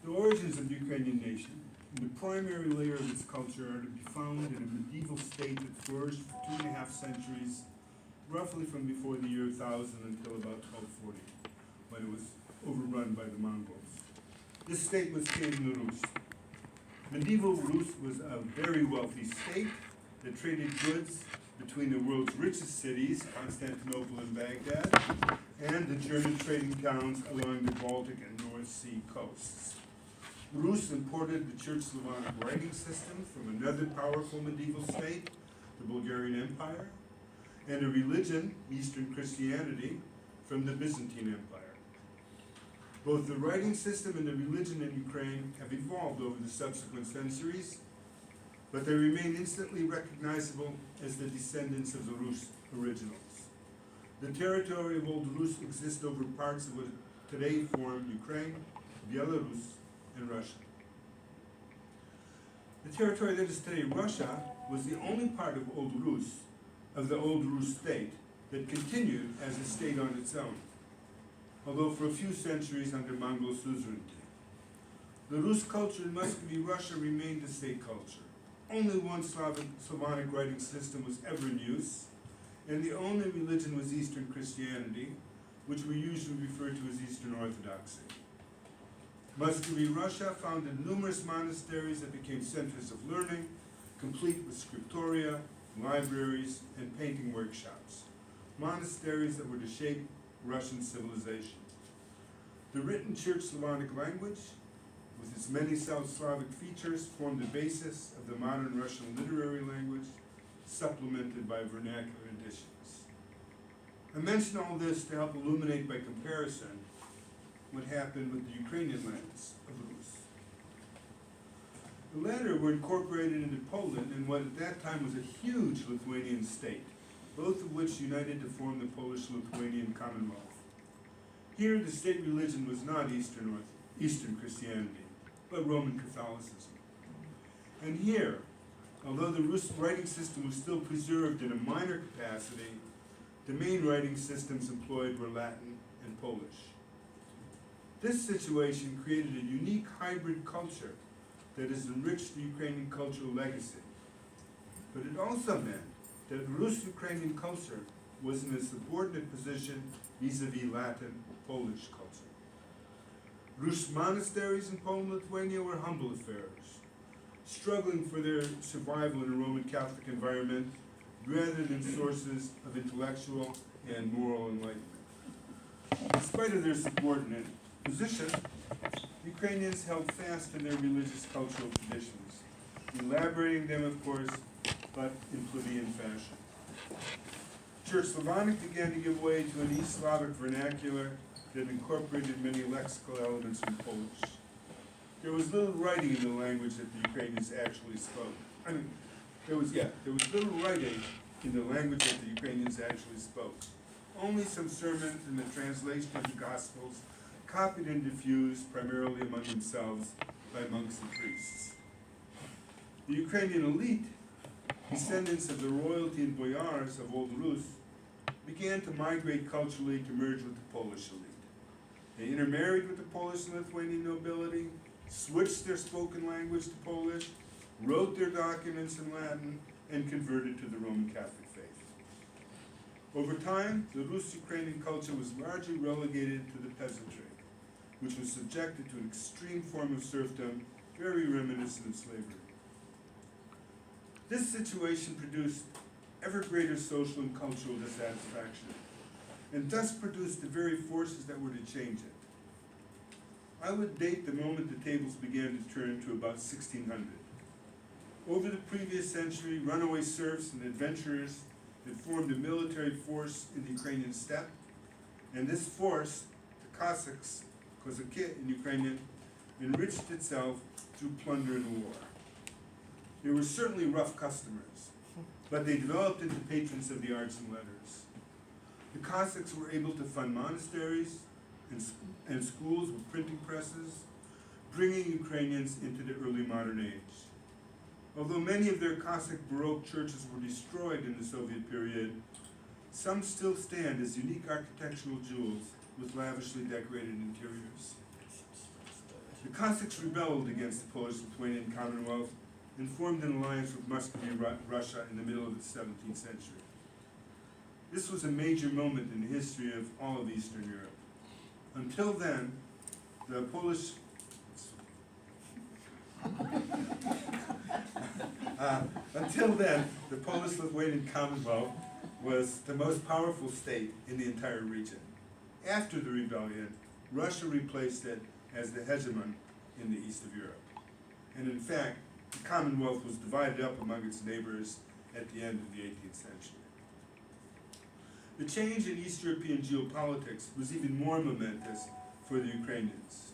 The origins of the Ukrainian nation and the primary layer of its culture are to be found in a medieval state that flourished for 2.5 centuries, roughly from before the year 1000 until about 1240, when it was overrun by the Mongols. This state was King Rus. Medieval Rus was a very wealthy state that traded goods between the world's richest cities, Constantinople and Baghdad, and the German trading towns along the Baltic and North Sea coasts. Rus imported the Church Slavonic writing system from another powerful medieval state, the Bulgarian Empire, and a religion, Eastern Christianity, from the Byzantine Empire. Both the writing system and the religion in Ukraine have evolved over the subsequent centuries, but they remain instantly recognizable as the descendants of the Rus originals. The territory of Old Rus exists over parts of what today form Ukraine, Belarus, and Russia. The territory that is today Russia was the only part of Old Rus, of the Old Rus state, that continued as a state on its own, although for a few centuries under Mongol suzerainty. The Rus culture in Muscovy, Russia remained a state culture. Only one Slavonic writing system was ever in use, and the only religion was Eastern Christianity, which we usually refer to as Eastern Orthodoxy. Muscovy, Russia founded numerous monasteries that became centers of learning, complete with scriptoria, libraries, and painting workshops. Monasteries that were to shape Russian civilization. The written Church Slavonic language, with its many South Slavic features, formed the basis of the modern Russian literary language, supplemented by vernacular additions. I mention all this to help illuminate by comparison what happened with the Ukrainian lands of Rus. The latter were incorporated into Poland in what at that time was a huge Lithuanian state, both of which united to form the Polish-Lithuanian Commonwealth. Here, the state religion was not Eastern Christianity, but Roman Catholicism. And here, although the Rus writing system was still preserved in a minor capacity, the main writing systems employed were Latin and Polish. This situation created a unique hybrid culture that has enriched the Ukrainian cultural legacy. But it also meant that Rus-Ukrainian culture was in a subordinate position vis-a-vis Latin-Polish culture. Rus monasteries in Poland and Lithuania were humble affairs, struggling for their survival in a Roman Catholic environment rather than sources of intellectual and moral enlightenment. In spite of their subordinate position, Ukrainians held fast in their religious cultural traditions, elaborating them, of course, but in plebeian fashion. Church Slavonic began to give way to an East Slavic vernacular that incorporated many lexical elements from Polish. There was little writing in the language that the Ukrainians actually spoke. There was little writing in the language that the Ukrainians actually spoke. Only some sermons and the translation of the Gospels, copied and diffused primarily among themselves by monks and priests. The Ukrainian elite, descendants of the royalty and boyars of Old Rus, began to migrate culturally to merge with the Polish elite. They intermarried with the Polish and Lithuanian nobility, switched their spoken language to Polish, wrote their documents in Latin, and converted to the Roman Catholic faith. Over time, the Rus-Ukrainian culture was largely relegated to the peasantry, which was subjected to an extreme form of serfdom, very reminiscent of slavery. This situation produced ever greater social and cultural dissatisfaction, and thus produced the very forces that were to change it. I would date the moment the tables began to turn to about 1600. Over the previous century, runaway serfs and adventurers had formed a military force in the Ukrainian steppe, and this force, the Cossacks, Kozaki in Ukrainian, enriched itself through plunder and war. They were certainly rough customers, but they developed into patrons of the arts and letters. The Cossacks were able to fund monasteries and schools with printing presses, bringing Ukrainians into the early modern age. Although many of their Cossack Baroque churches were destroyed in the Soviet period, some still stand as unique architectural jewels with lavishly decorated interiors. The Cossacks rebelled against the Polish-Lithuanian Commonwealth and formed an alliance with Muscovy Russia in the middle of the 17th century. This was a major moment in the history of all of Eastern Europe. Until then, the Polish-Lithuanian Commonwealth was the most powerful state in the entire region. After the rebellion, Russia replaced it as the hegemon in the east of Europe. And in fact, the Commonwealth was divided up among its neighbors at the end of the 18th century. The change in East European geopolitics was even more momentous for the Ukrainians.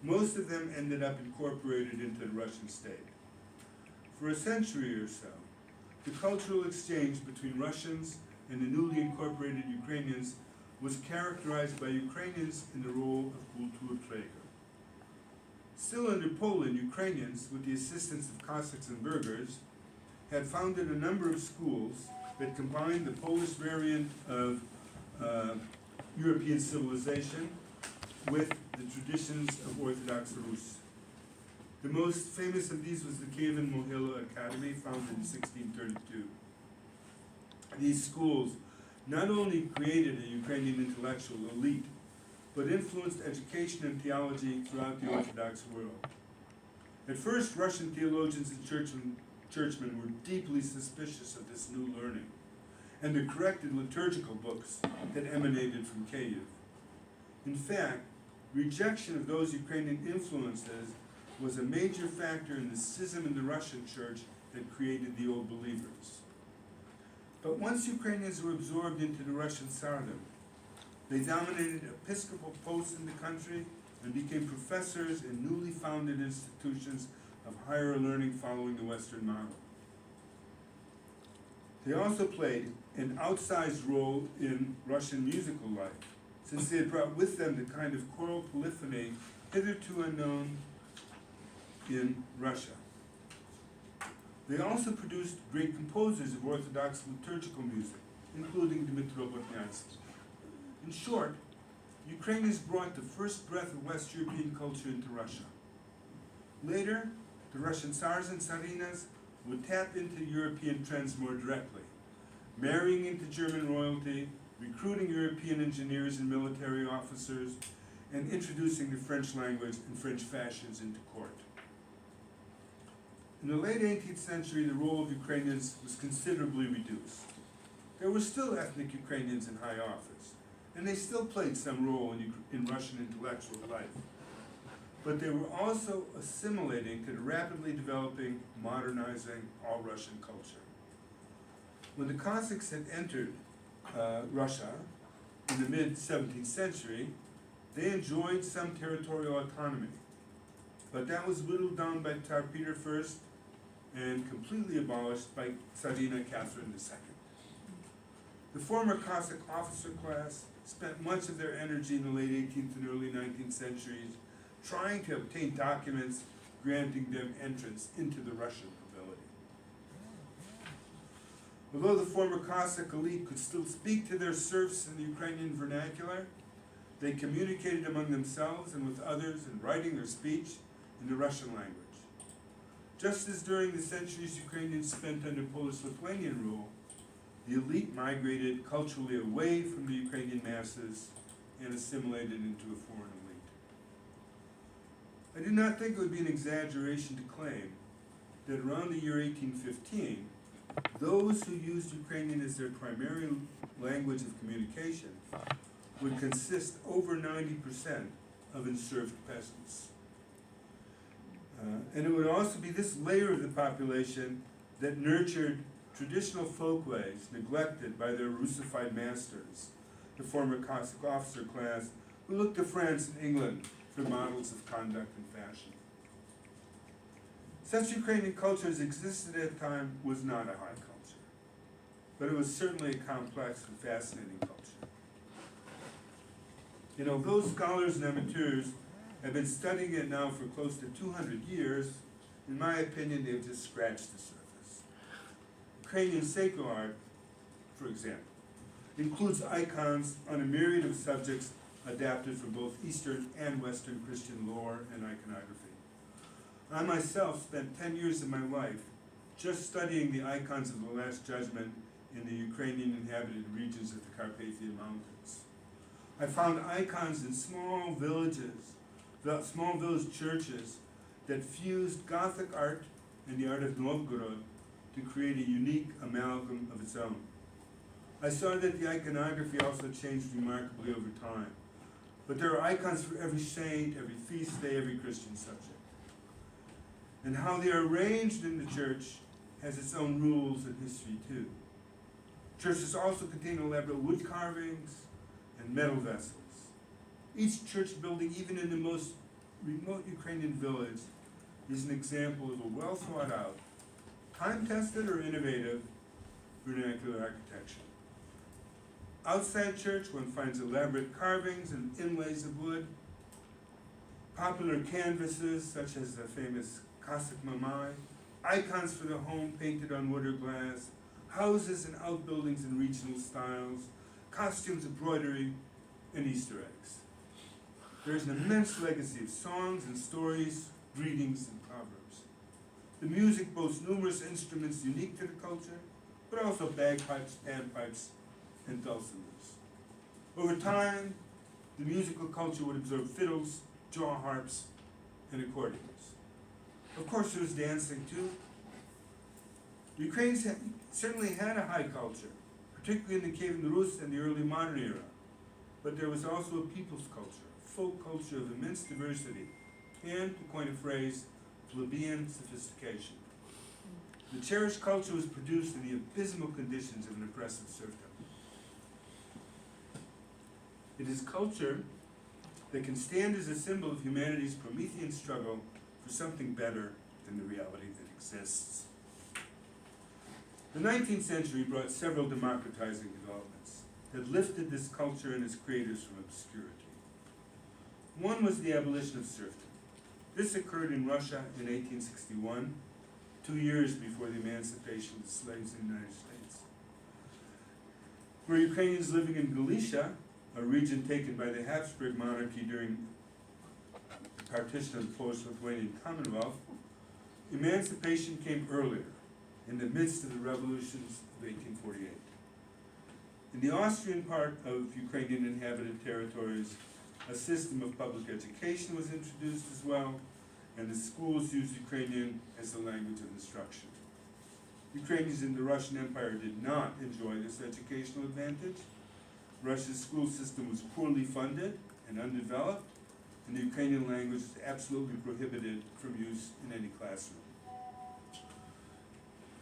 Most of them ended up incorporated into the Russian state. For a century or so, the cultural exchange between Russians and the newly incorporated Ukrainians was characterized by Ukrainians in the role of Kulturträger. Still under Poland, Ukrainians, with the assistance of Cossacks and burghers, had founded a number of schools that combined the Polish variant of European civilization with the traditions of Orthodox Rus. The most famous of these was the Kievan Mohyla Academy, founded in 1632. These schools not only created a Ukrainian intellectual elite, but influenced education and theology throughout the Orthodox world. At first, Russian theologians and churchmen were deeply suspicious of this new learning and the corrected liturgical books that emanated from Kiev. In fact, rejection of those Ukrainian influences was a major factor in the schism in the Russian church that created the Old Believers. But once Ukrainians were absorbed into the Russian Tsardom, they dominated episcopal posts in the country and became professors in newly founded institutions of higher learning following the Western model. They also played an outsized role in Russian musical life, since they had brought with them the kind of choral polyphony hitherto unknown in Russia. They also produced great composers of Orthodox liturgical music, including Dmitro Botnyansky. In short, Ukrainians brought the first breath of West European culture into Russia. Later, the Russian Tsars and Tsarinas would tap into European trends more directly, marrying into German royalty, recruiting European engineers and military officers, and introducing the French language and French fashions into court. In the late 18th century, the role of Ukrainians was considerably reduced. There were still ethnic Ukrainians in high office, and they still played some role in Russian intellectual life. But they were also assimilating to the rapidly developing, modernizing all-Russian culture. When the Cossacks had entered Russia in the mid-17th century, they enjoyed some territorial autonomy. But that was whittled down by Tsar Peter I and completely abolished by Tsarina Catherine II. The former Cossack officer class spent much of their energy in the late 18th and early 19th centuries trying to obtain documents granting them entrance into the Russian nobility. Although the former Cossack elite could still speak to their serfs in the Ukrainian vernacular, they communicated among themselves and with others in writing or speech in the Russian language. Just as during the centuries Ukrainians spent under Polish-Lithuanian rule, the elite migrated culturally away from the Ukrainian masses and assimilated into a foreign elite. I do not think it would be an exaggeration to claim that around the year 1815, those who used Ukrainian as their primary language of communication would consist over 90% of enserved peasants. And it would also be this layer of the population that nurtured traditional folkways neglected by their Russified masters, the former Cossack officer class, who looked to France and England for models of conduct and fashion. Such Ukrainian culture as existed at the time was not a high culture, but it was certainly a complex and fascinating culture. And although scholars and amateurs have been studying it now for close to 200 years, in my opinion, they've just scratched the surface. Ukrainian sacred art, for example, includes icons on a myriad of subjects adapted from both Eastern and Western Christian lore and iconography. I myself spent 10 years of my life just studying the icons of the Last Judgment in the Ukrainian inhabited regions of the Carpathian Mountains. I found icons in small village churches that fused Gothic art and the art of Novgorod to create a unique amalgam of its own. I saw that the iconography also changed remarkably over time, but there are icons for every saint, every feast day, every Christian subject. And how they are arranged in the church has its own rules and history too. Churches also contain elaborate wood carvings and metal vessels. Each church building, even in the most remote Ukrainian village, is an example of a well thought out, time-tested or innovative vernacular architecture. Outside church, one finds elaborate carvings and inlays of wood, popular canvases such as the famous Cossack Mamai, icons for the home painted on wood or glass, houses and outbuildings in regional styles, costumes, embroidery, and Easter eggs. There is an immense legacy of songs and stories, greetings, and proverbs. The music boasts numerous instruments unique to the culture, but also bagpipes, panpipes, and dulcimers. Over time, the musical culture would absorb fiddles, jaw harps, and accordions. Of course, there was dancing too. The Ukrainians certainly had a high culture, particularly in the Kievan Rus and the early modern era, but there was also a people's culture, a folk culture of immense diversity, and, to coin a phrase, plebeian sophistication. The cherished culture was produced in the abysmal conditions of an oppressive serfdom. It is culture that can stand as a symbol of humanity's Promethean struggle for something better than the reality that exists. The 19th century brought several democratizing developments that lifted this culture and its creators from obscurity. One was the abolition of serfdom. This occurred in Russia in 1861, 2 years before the emancipation of the slaves in the United States. For Ukrainians living in Galicia, a region taken by the Habsburg monarchy during the partition of the Polish-Lithuanian Commonwealth, emancipation came earlier, in the midst of the revolutions of 1848. In the Austrian part of Ukrainian inhabited territories, a system of public education was introduced as well, and the schools used Ukrainian as the language of instruction. Ukrainians in the Russian Empire did not enjoy this educational advantage. Russia's school system was poorly funded and undeveloped, and the Ukrainian language is absolutely prohibited from use in any classroom.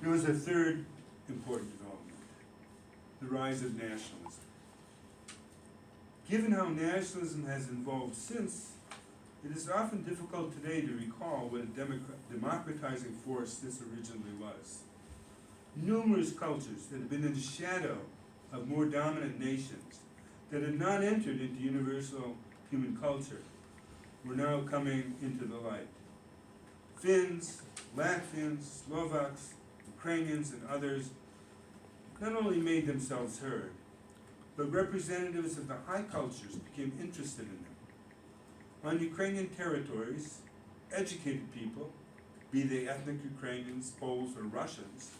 There was a third important development, the rise of nationalism. Given how nationalism has evolved since, it is often difficult today to recall what a democratizing force this originally was. Numerous cultures that had been in the shadow of more dominant nations, that had not entered into universal human culture, were now coming into the light. Finns, Latvians, Slovaks, Ukrainians, and others not only made themselves heard, but representatives of the high cultures became interested in them. On Ukrainian territories, educated people, be they ethnic Ukrainians, Poles, or Russians,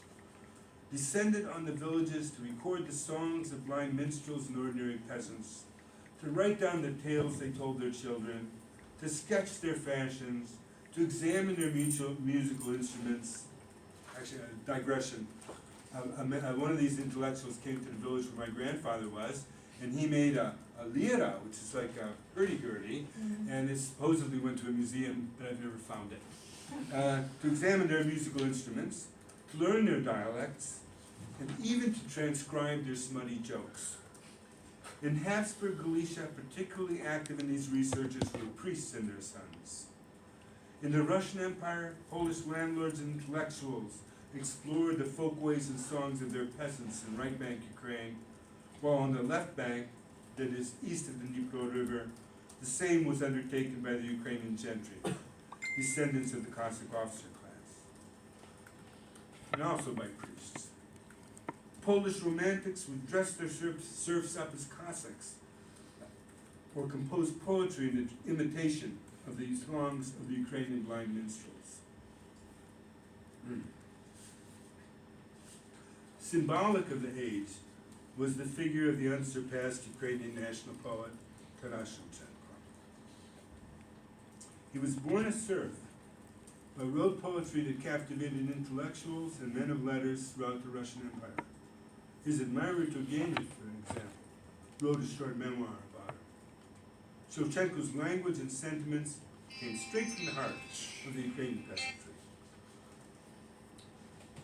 descended on the villages to record the songs of blind minstrels and ordinary peasants, to write down the tales they told their children, to sketch their fashions, to examine their musical instruments. Actually, a digression. One of these intellectuals came to the village where my grandfather was, and he made a lira, which is like a hurdy-gurdy, and it supposedly went to a museum, but I've never found it. To examine their musical instruments, to learn their dialects, and even to transcribe their smutty jokes. In Habsburg Galicia, particularly active in these researches were priests and their sons. In the Russian Empire, Polish landlords and intellectuals explored the folkways and songs of their peasants in right bank Ukraine, while on the left bank, that is east of the Dnipro River, the same was undertaken by the Ukrainian gentry, descendants of the Cossack officer class, and also by priests. Polish romantics would dress their serfs up as Cossacks, or composed poetry in imitation of the songs of the Ukrainian blind minstrels. Symbolic of the age was the figure of the unsurpassed Ukrainian national poet, Taras Shevchenko. He was born a serf, but wrote poetry that captivated intellectuals and men of letters throughout the Russian Empire. His admirer Turgenev, for example, wrote a short memoir about him. Shevchenko's language and sentiments came straight from the heart of the Ukrainian peasantry.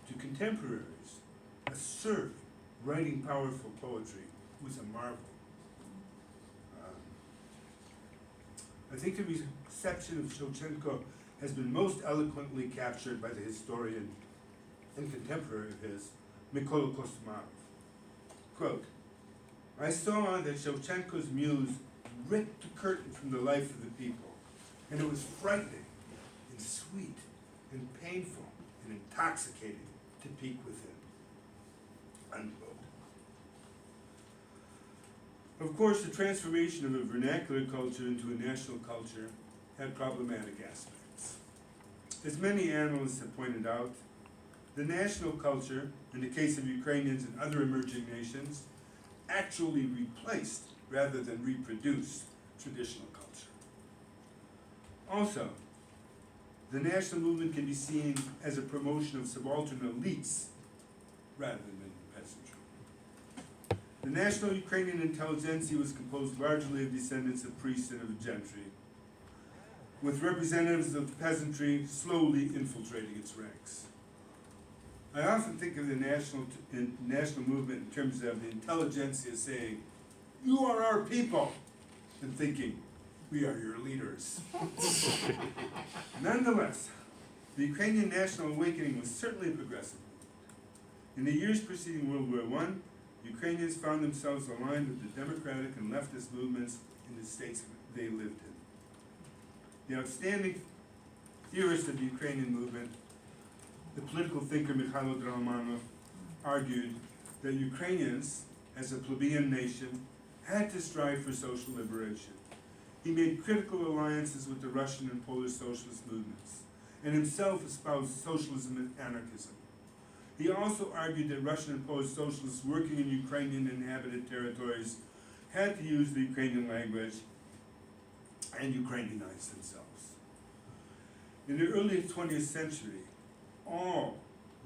To contemporaries, a serf writing powerful poetry was a marvel. I think the reception of Shevchenko has been most eloquently captured by the historian and contemporary of his, Mykola Kostomarov. Quote, "I saw that Shevchenko's muse ripped the curtain from the life of the people, and it was frightening and sweet and painful and intoxicating to peek within." Unquote. Of course, the transformation of a vernacular culture into a national culture had problematic aspects. As many analysts have pointed out, the national culture, in the case of Ukrainians and other emerging nations, actually replaced rather than reproduced traditional culture. Also, the national movement can be seen as a promotion of subaltern elites rather than peasantry. The national Ukrainian intelligentsia was composed largely of descendants of priests and of gentry, with representatives of the peasantry slowly infiltrating its ranks. I often think of the national movement in terms of the intelligentsia saying, "You are our people," and thinking, "We are your leaders." Nonetheless, the Ukrainian national awakening was certainly a progressive movement. In the years preceding World War I, Ukrainians found themselves aligned with the democratic and leftist movements in the states they lived in. The outstanding theorist of the Ukrainian movement, the political thinker Mikhailo Drahmanov, argued that Ukrainians, as a plebeian nation, had to strive for social liberation. He made critical alliances with the Russian and Polish socialist movements, and himself espoused socialism and anarchism. He also argued that Russian and Polish socialists working in Ukrainian inhabited territories had to use the Ukrainian language and Ukrainianize themselves. In the early 20th century, all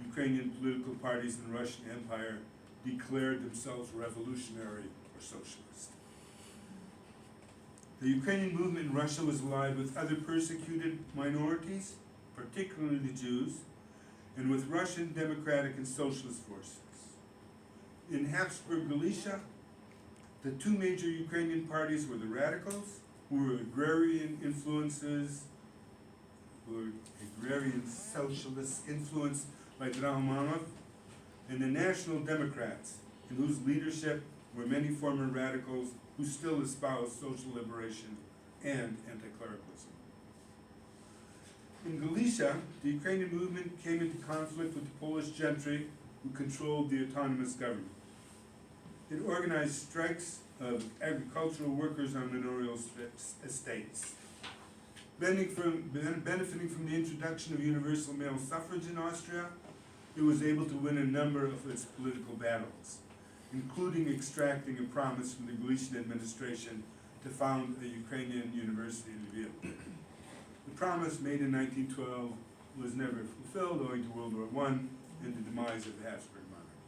Ukrainian political parties in the Russian Empire declared themselves revolutionary or socialist. The Ukrainian movement in Russia was allied with other persecuted minorities, particularly the Jews, and with Russian democratic and socialist forces. In Habsburg Galicia, the two major Ukrainian parties were the radicals, who were agrarian socialists influenced by Drahmanov, and the National Democrats, in whose leadership were many former radicals who still espoused social liberation and anti-clericalism. In Galicia, the Ukrainian movement came into conflict with the Polish gentry who controlled the autonomous government. It organized strikes of agricultural workers on manorial estates. Benefiting from the introduction of universal male suffrage in Austria, it was able to win a number of its political battles, including extracting a promise from the Galician administration to found a Ukrainian university in Lviv. The promise made in 1912 was never fulfilled owing to World War I and the demise of the Habsburg monarchy.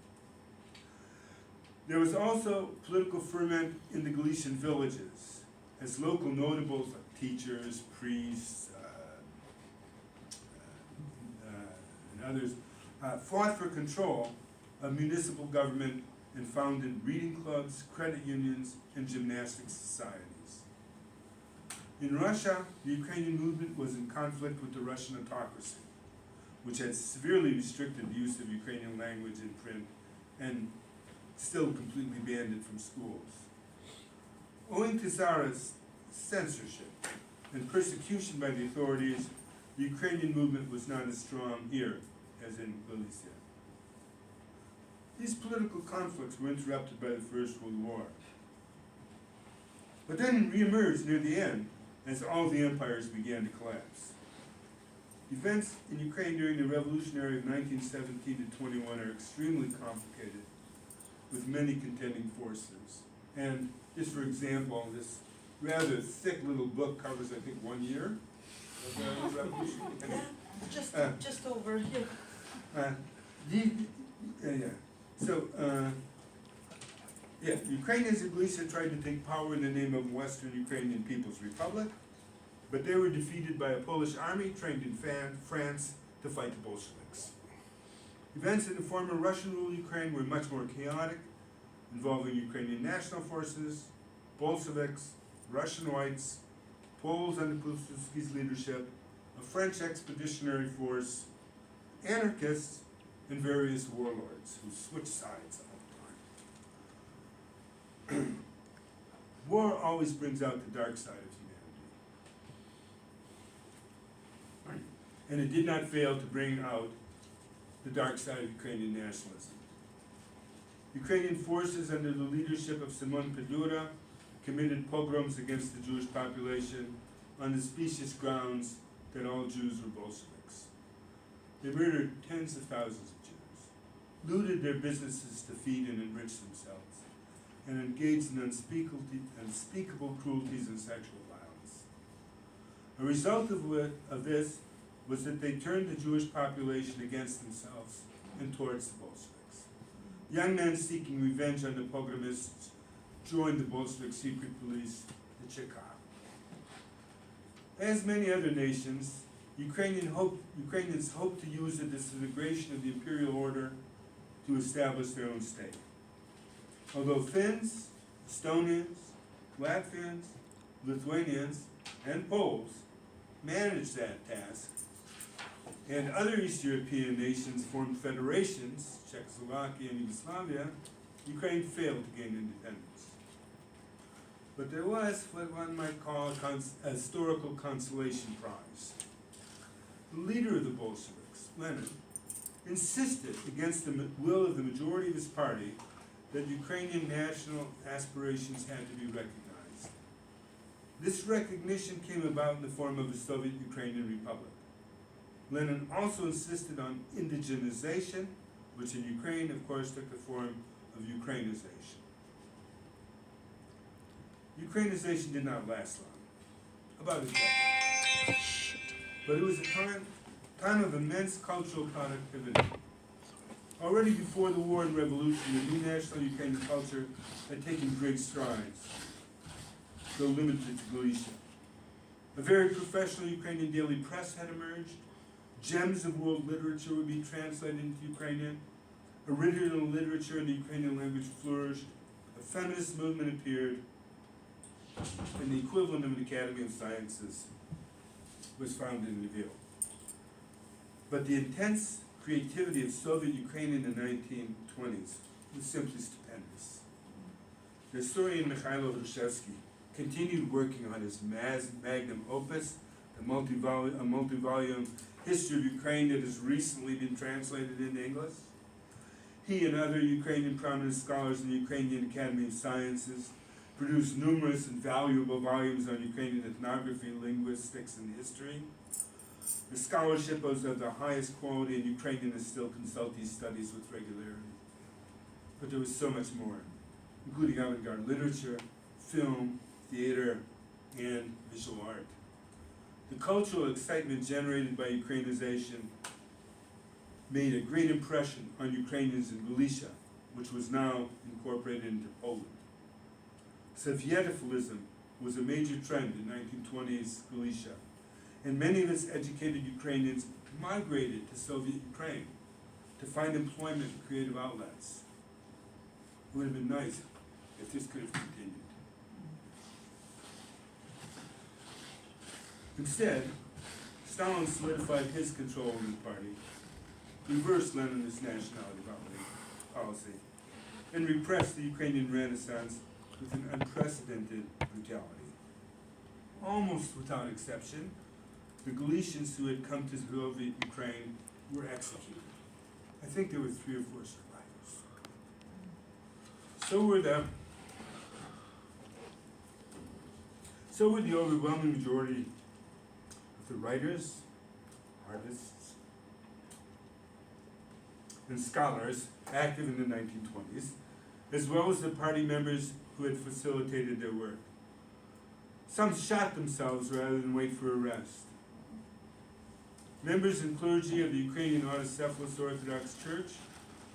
There was also political ferment in the Galician villages, as local notables like teachers, priests, and others fought for control of municipal government and founded reading clubs, credit unions, and gymnastic societies. In Russia, the Ukrainian movement was in conflict with the Russian autocracy, which had severely restricted the use of Ukrainian language in print and still completely banned it from schools. Owing to Tsarist censorship and persecution by the authorities, the Ukrainian movement was not as strong here as in Galicia. These political conflicts were interrupted by the First World War. but then re-emerged near the end as all the empires began to collapse. Events in Ukraine during the revolutionary of 1917 to 21 are extremely complicated, with many contending forces. And just for example, this rather thick little book covers, I think, 1 year of the revolution. Just over here. Ukrainians and Galicia tried to take power in the name of Western Ukrainian People's Republic, but they were defeated by a Polish army trained in France to fight the Bolsheviks. Events in the former Russian-ruled Ukraine were much more chaotic, involving Ukrainian national forces, Bolsheviks, Russian whites, Poles under Pilsudski's leadership, a French expeditionary force, anarchists, and various warlords who switched sides all the time. War always brings out the dark side of humanity. And it did not fail to bring out the dark side of Ukrainian nationalism. Ukrainian forces under the leadership of Simon Pedura committed pogroms against the Jewish population on the specious grounds that all Jews were Bolsheviks. They murdered tens of thousands of Jews, looted their businesses to feed and enrich themselves, and engaged in unspeakable cruelties and sexual violence. A result of this was that they turned the Jewish population against themselves and towards the Bolsheviks. Young men seeking revenge on the pogromists joined the Bolshevik secret police, the Cheka. As many other nations, Ukrainians hoped to use the disintegration of the imperial order to establish their own state. Although Finns, Estonians, Latvians, Lithuanians, and Poles managed that task, and other East European nations formed federations, Czechoslovakia and Yugoslavia, Ukraine failed to gain independence. But there was what one might call a historical consolation prize. The leader of the Bolsheviks, Lenin, insisted against the will of the majority of his party that Ukrainian national aspirations had to be recognized. This recognition came about in the form of a Soviet Ukrainian Republic. Lenin also insisted on indigenization, which in Ukraine, of course, took the form of Ukrainization. Ukrainization did not last long, about a decade. But it was a time of immense cultural productivity. Already before the war and revolution, the new national Ukrainian culture had taken great strides, though limited to Galicia. A very professional Ukrainian daily press had emerged. Gems of world literature would be translated into Ukrainian. Original literature in the Ukrainian language flourished. A feminist movement appeared. And the equivalent of an Academy of Sciences was founded in Lviv. But the intense creativity of Soviet Ukraine in the 1920s was simply stupendous. The historian Mikhailo Hrushevsky continued working on his magnum opus, a multi-volume history of Ukraine that has recently been translated into English. He and other Ukrainian prominent scholars in the Ukrainian Academy of Sciences produced numerous and valuable volumes on Ukrainian ethnography, linguistics, and history. The scholarship was of the highest quality, and Ukrainianists still consult these studies with regularity. But there was so much more, including avant-garde literature, film, theater, and visual art. The cultural excitement generated by Ukrainization made a great impression on Ukrainians in Galicia, which was now incorporated into Poland. Sovietophilism was a major trend in 1920s Galicia, and many of its educated Ukrainians migrated to Soviet Ukraine to find employment and creative outlets. It would have been nice if this could have continued. Instead, Stalin solidified his control of the party, reversed Leninist nationality policy, and repressed the Ukrainian Renaissance with an unprecedented brutality. Almost without exception, the Galicians who had come to Soviet Ukraine were executed. I think there were 3 or 4 survivors. So were the So were the overwhelming majority of the writers, artists, and scholars active in the 1920s, as well as the party members who had facilitated their work. Some shot themselves rather than wait for arrest. Members and clergy of the Ukrainian Autocephalous Orthodox Church,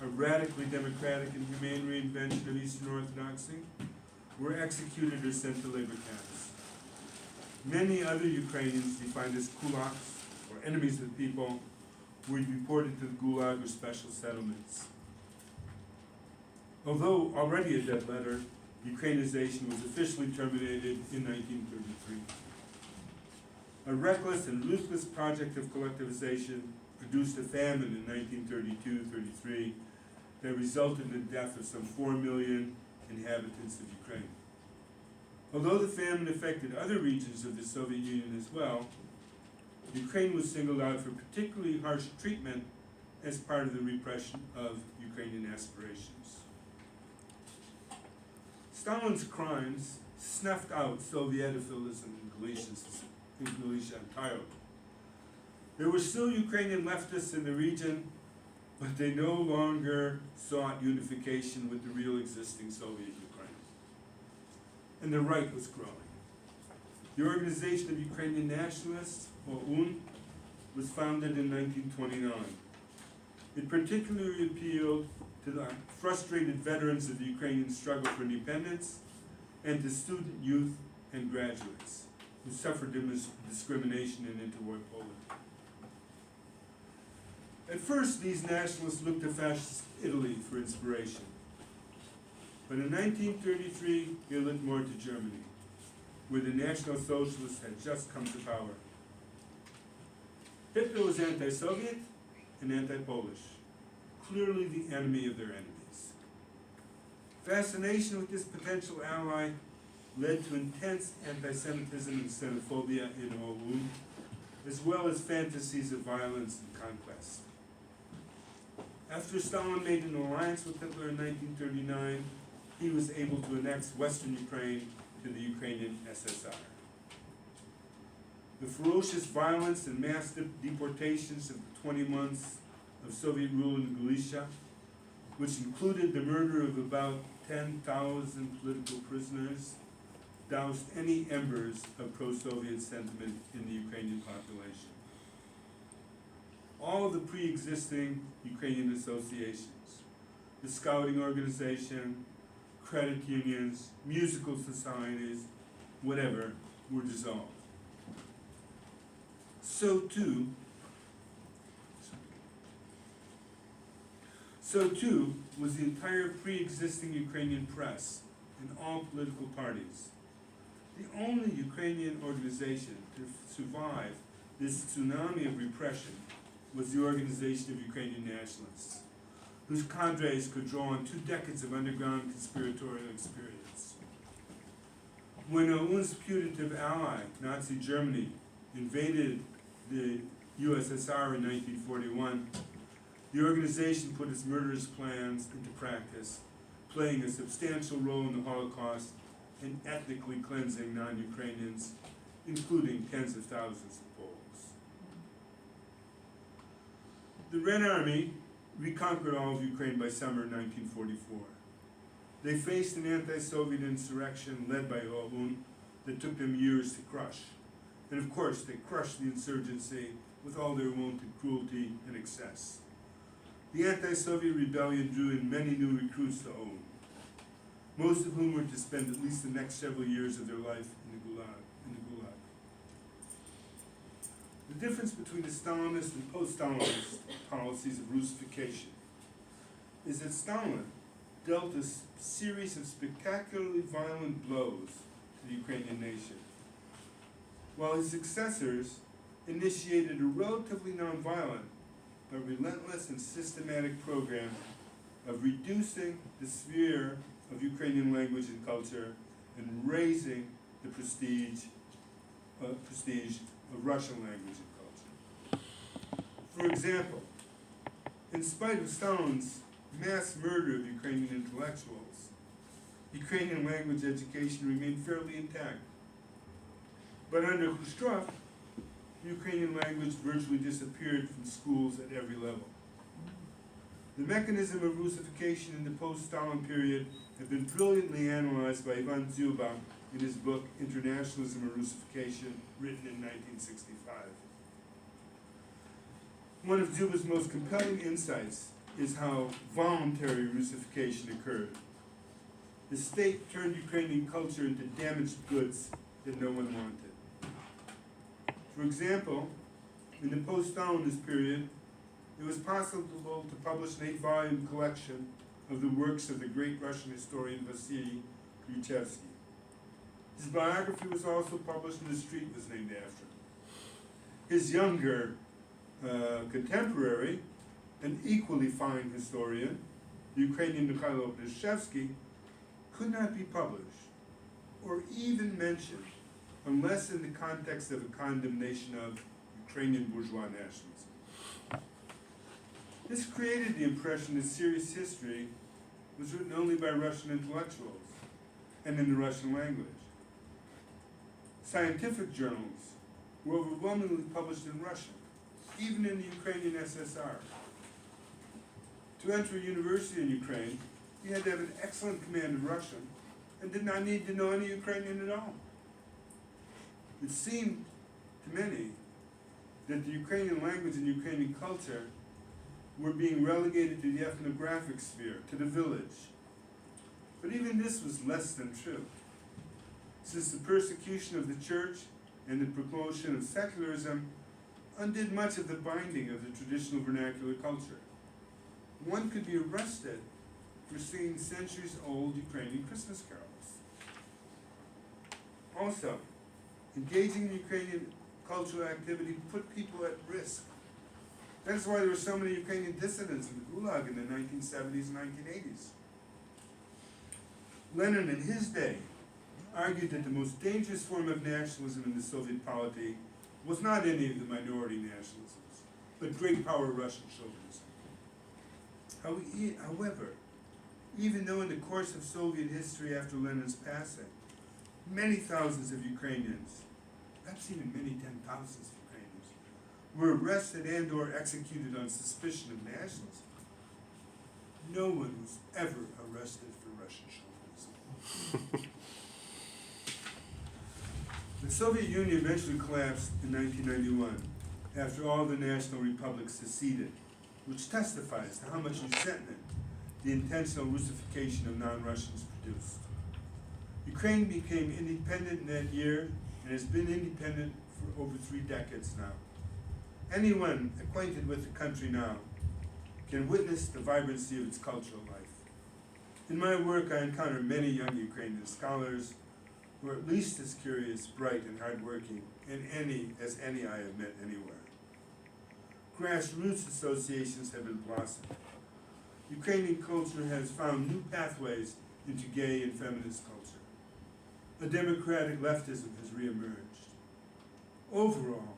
a radically democratic and humane reinvention of Eastern Orthodoxy, were executed or sent to labor camps. Many other Ukrainians, defined as kulaks, or enemies of the people, were deported to the Gulag or special settlements. Although already a dead letter, Ukrainization was officially terminated in 1933. A reckless and ruthless project of collectivization produced a famine in 1932-33 that resulted in the death of some 4 million inhabitants of Ukraine. Although the famine affected other regions of the Soviet Union as well, Ukraine was singled out for particularly harsh treatment as part of the repression of Ukrainian aspirations. Stalin's crimes snuffed out Sovieticalism in Galicia entirely. There were still Ukrainian leftists in the region, but they no longer sought unification with the real existing Soviet Ukraine. And the right was growing. The Organization of Ukrainian Nationalists, or UN, was founded in 1929. It particularly appealed to the frustrated veterans of the Ukrainian struggle for independence and to student youth and graduates who suffered discrimination in interwar Poland. At first, these nationalists looked to fascist Italy for inspiration. But in 1933, they looked more to Germany, where the National Socialists had just come to power. Hitler was anti-Soviet and anti-Polish, clearly the enemy of their enemies. Fascination with this potential ally led to intense anti-Semitism and xenophobia in OUN, as well as fantasies of violence and conquest. After Stalin made an alliance with Hitler in 1939, he was able to annex Western Ukraine to the Ukrainian SSR. The ferocious violence and mass deportations of the 20 months of Soviet rule in Galicia, which included the murder of about 10,000 political prisoners, doused any embers of pro-Soviet sentiment in the Ukrainian population. All the pre-existing Ukrainian associations, the scouting organization, credit unions, musical societies, whatever, were dissolved. So too was the entire pre-existing Ukrainian press and all political parties. The only Ukrainian organization to survive this tsunami of repression was the Organization of Ukrainian Nationalists, whose cadres could draw on 2 decades of underground conspiratorial experience. When OUN's putative ally, Nazi Germany, invaded the USSR in 1941, the organization put its murderous plans into practice, playing a substantial role in the Holocaust and ethnically cleansing non-Ukrainians, including tens of thousands of Poles. The Red Army reconquered all of Ukraine by summer 1944. They faced an anti-Soviet insurrection led by OUN that took them years to crush. And of course, they crushed the insurgency with all their wanted cruelty and excess. The anti-Soviet rebellion drew in many new recruits to OUN, most of whom were to spend at least the next several years of their life in the Gulag. The difference between the Stalinist and post-Stalinist policies of Russification is that Stalin dealt a series of spectacularly violent blows to the Ukrainian nation, while his successors initiated a relatively nonviolent but relentless and systematic program of reducing the sphere of Ukrainian language and culture and raising the prestige of Russian language and culture. For example, in spite of Stalin's mass murder of Ukrainian intellectuals, Ukrainian language education remained fairly intact. But under Khrushchev, Ukrainian language virtually disappeared from schools at every level. The mechanism of Russification in the post-Stalin period had been brilliantly analyzed by Ivan Zuba in his book Internationalism and Russification, written in 1965. One of Zuba's most compelling insights is how voluntary Russification occurred. The state turned Ukrainian culture into damaged goods that no one wanted. For example, in the post-Stalinist period, it was possible to publish an 8-volume collection of the works of the great Russian historian Vasily Krzyzewski. His biography was also published, and the street was named after him. His younger contemporary, an equally fine historian, the Ukrainian Mikhailo Brzezinski, could not be published or even mentioned unless in the context of a condemnation of Ukrainian bourgeois nationalism. This created the impression that serious history was written only by Russian intellectuals and in the Russian language. Scientific journals were overwhelmingly published in Russian, even in the Ukrainian SSR. To enter a university in Ukraine, you had to have an excellent command of Russian and did not need to know any Ukrainian at all. It seemed to many that the Ukrainian language and Ukrainian culture were being relegated to the ethnographic sphere, to the village. But even this was less than true, since the persecution of the church and the promotion of secularism undid much of the binding of the traditional vernacular culture. One could be arrested for singing centuries-old Ukrainian Christmas carols. Also, engaging in Ukrainian cultural activity put people at risk. That's why there were so many Ukrainian dissidents in the Gulag in the 1970s and 1980s. Lenin, in his day, argued that the most dangerous form of nationalism in the Soviet polity was not any of the minority nationalisms, but great power Russian chauvinism. However, even though in the course of Soviet history after Lenin's passing, many thousands of Ukrainians, perhaps even many 10,000s of Ukrainians, were arrested and or executed on suspicion of nationalism, no one was ever arrested for Russian chauvinism. The Soviet Union eventually collapsed in 1991 after all the national republics seceded, which testifies to how much resentment the intentional Russification of non-Russians produced. Ukraine became independent in that year and has been independent for over 3 decades now. Anyone acquainted with the country now can witness the vibrancy of its cultural life. In my work, I encounter many young Ukrainian scholars who are at least as curious, bright, and hardworking as any I have met anywhere. Grassroots associations have been blossoming. Ukrainian culture has found new pathways into gay and feminist culture. A democratic leftism has reemerged. Overall,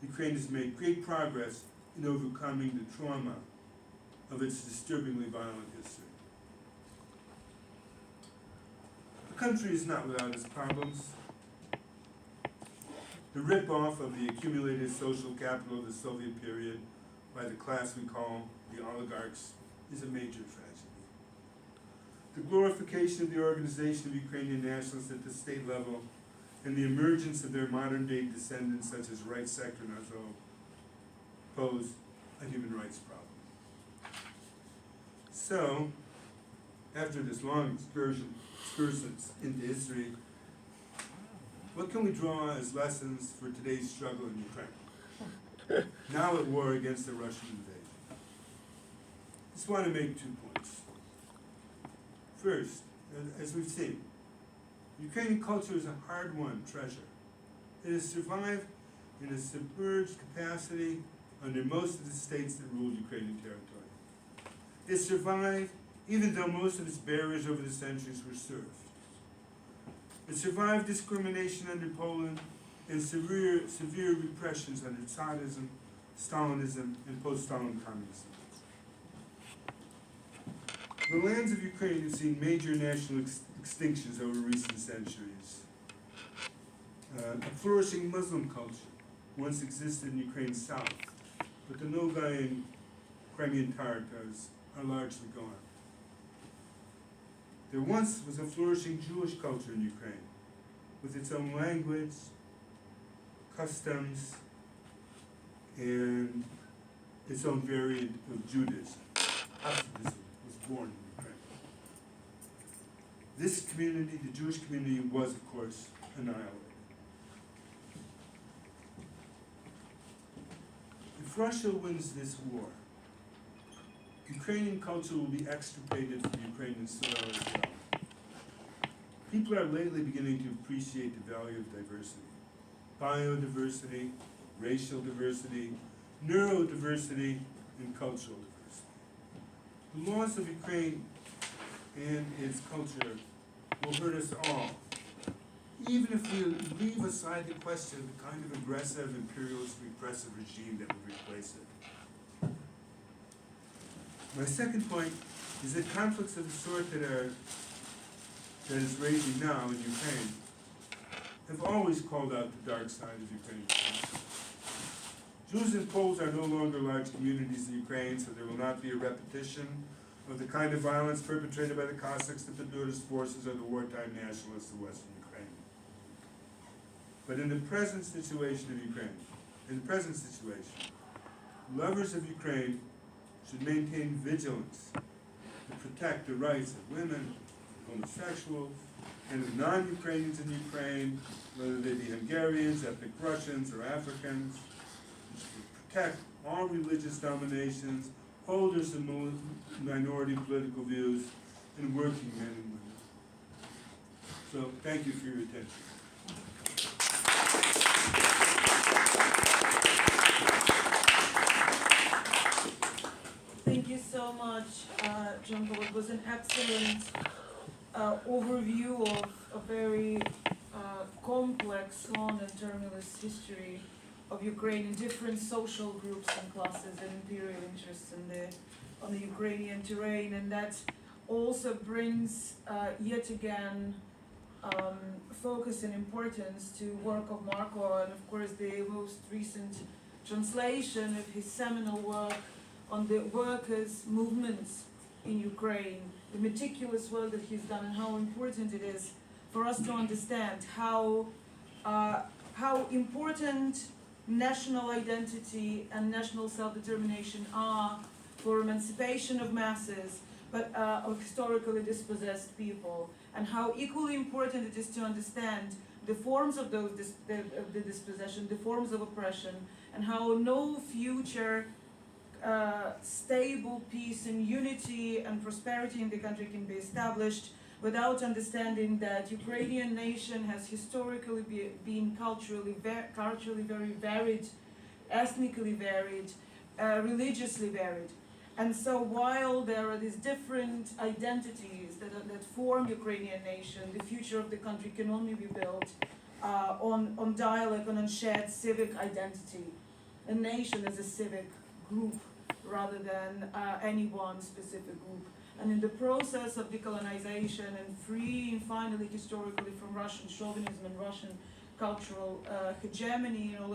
Ukraine has made great progress in overcoming the trauma of its disturbingly violent history. The country is not without its problems. The rip-off of the accumulated social capital of the Soviet period by the class we call the oligarchs is a major tragedy. The glorification of the organization of Ukrainian nationalists at the state level and the emergence of their modern-day descendants, such as right sector Nazov, pose a human rights problem. So, after this long excursions into history, what can we draw as lessons for today's struggle in Ukraine, now at war against the Russian invasion? I just want to make 2 points. First, as we've seen, Ukrainian culture is a hard-won treasure. It has survived in a submerged capacity under most of the states that ruled Ukrainian territory. It survived even though most of its barriers over the centuries were serfed. It survived discrimination under Poland and severe repressions under Tsarism, Stalinism, and post-Stalin communism. The lands of Ukraine have seen major national extinctions over recent centuries. A flourishing Muslim culture once existed in Ukraine's south, but the Nogai and Crimean Tatars are largely gone. There once was a flourishing Jewish culture in Ukraine, with its own language, customs, and its own variant of Judaism. Hasidism was born in Ukraine. This community, the Jewish community, was, of course, annihilated. If Russia wins this war, Ukrainian culture will be extirpated from Ukrainian soil as well. People are lately beginning to appreciate the value of diversity. Biodiversity, racial diversity, neurodiversity, and cultural diversity. The loss of Ukraine and its culture will hurt us all, even if we leave aside the question of the kind of aggressive, imperialist, repressive regime that would replace it. My second point is that conflicts of the sort that is raging now in Ukraine have always called out the dark side of Ukrainian culture. Jews and Poles are no longer large communities in Ukraine, so there will not be a repetition of the kind of violence perpetrated by the Cossacks, the Padurist forces, or the wartime nationalists of Western Ukraine. But in the present situation, lovers of Ukraine should maintain vigilance to protect the rights of women, homosexuals, and of non-Ukrainians in Ukraine, whether they be Hungarians, ethnic Russians, or Africans. We should protect all religious dominations, holders of minority political views, and working men and women. So, thank you for your attention. Thank you so much, John-Paul. It was an excellent overview of a very complex, long and tumultuous history of Ukraine in different social groups and classes and imperial interests on the Ukrainian terrain, and that also brings yet again focus and importance to work of Marko, and of course the most recent translation of his seminal work on the workers' movements in Ukraine, the meticulous work that he's done, and how important it is for us to understand how important national identity and national self-determination are for emancipation of masses, but of historically dispossessed people, and how equally important it is to understand the forms of the dispossession, the forms of oppression, and how no future stable peace and unity and prosperity in the country can be established without understanding that Ukrainian nation has historically been culturally very varied, ethnically varied, religiously varied. And so while there are these different identities that form Ukrainian nation, the future of the country can only be built on dialogue and on shared civic identity. A nation as a civic group rather than any one specific group. And in the process of decolonization and freeing finally historically from Russian chauvinism and Russian cultural hegemony and all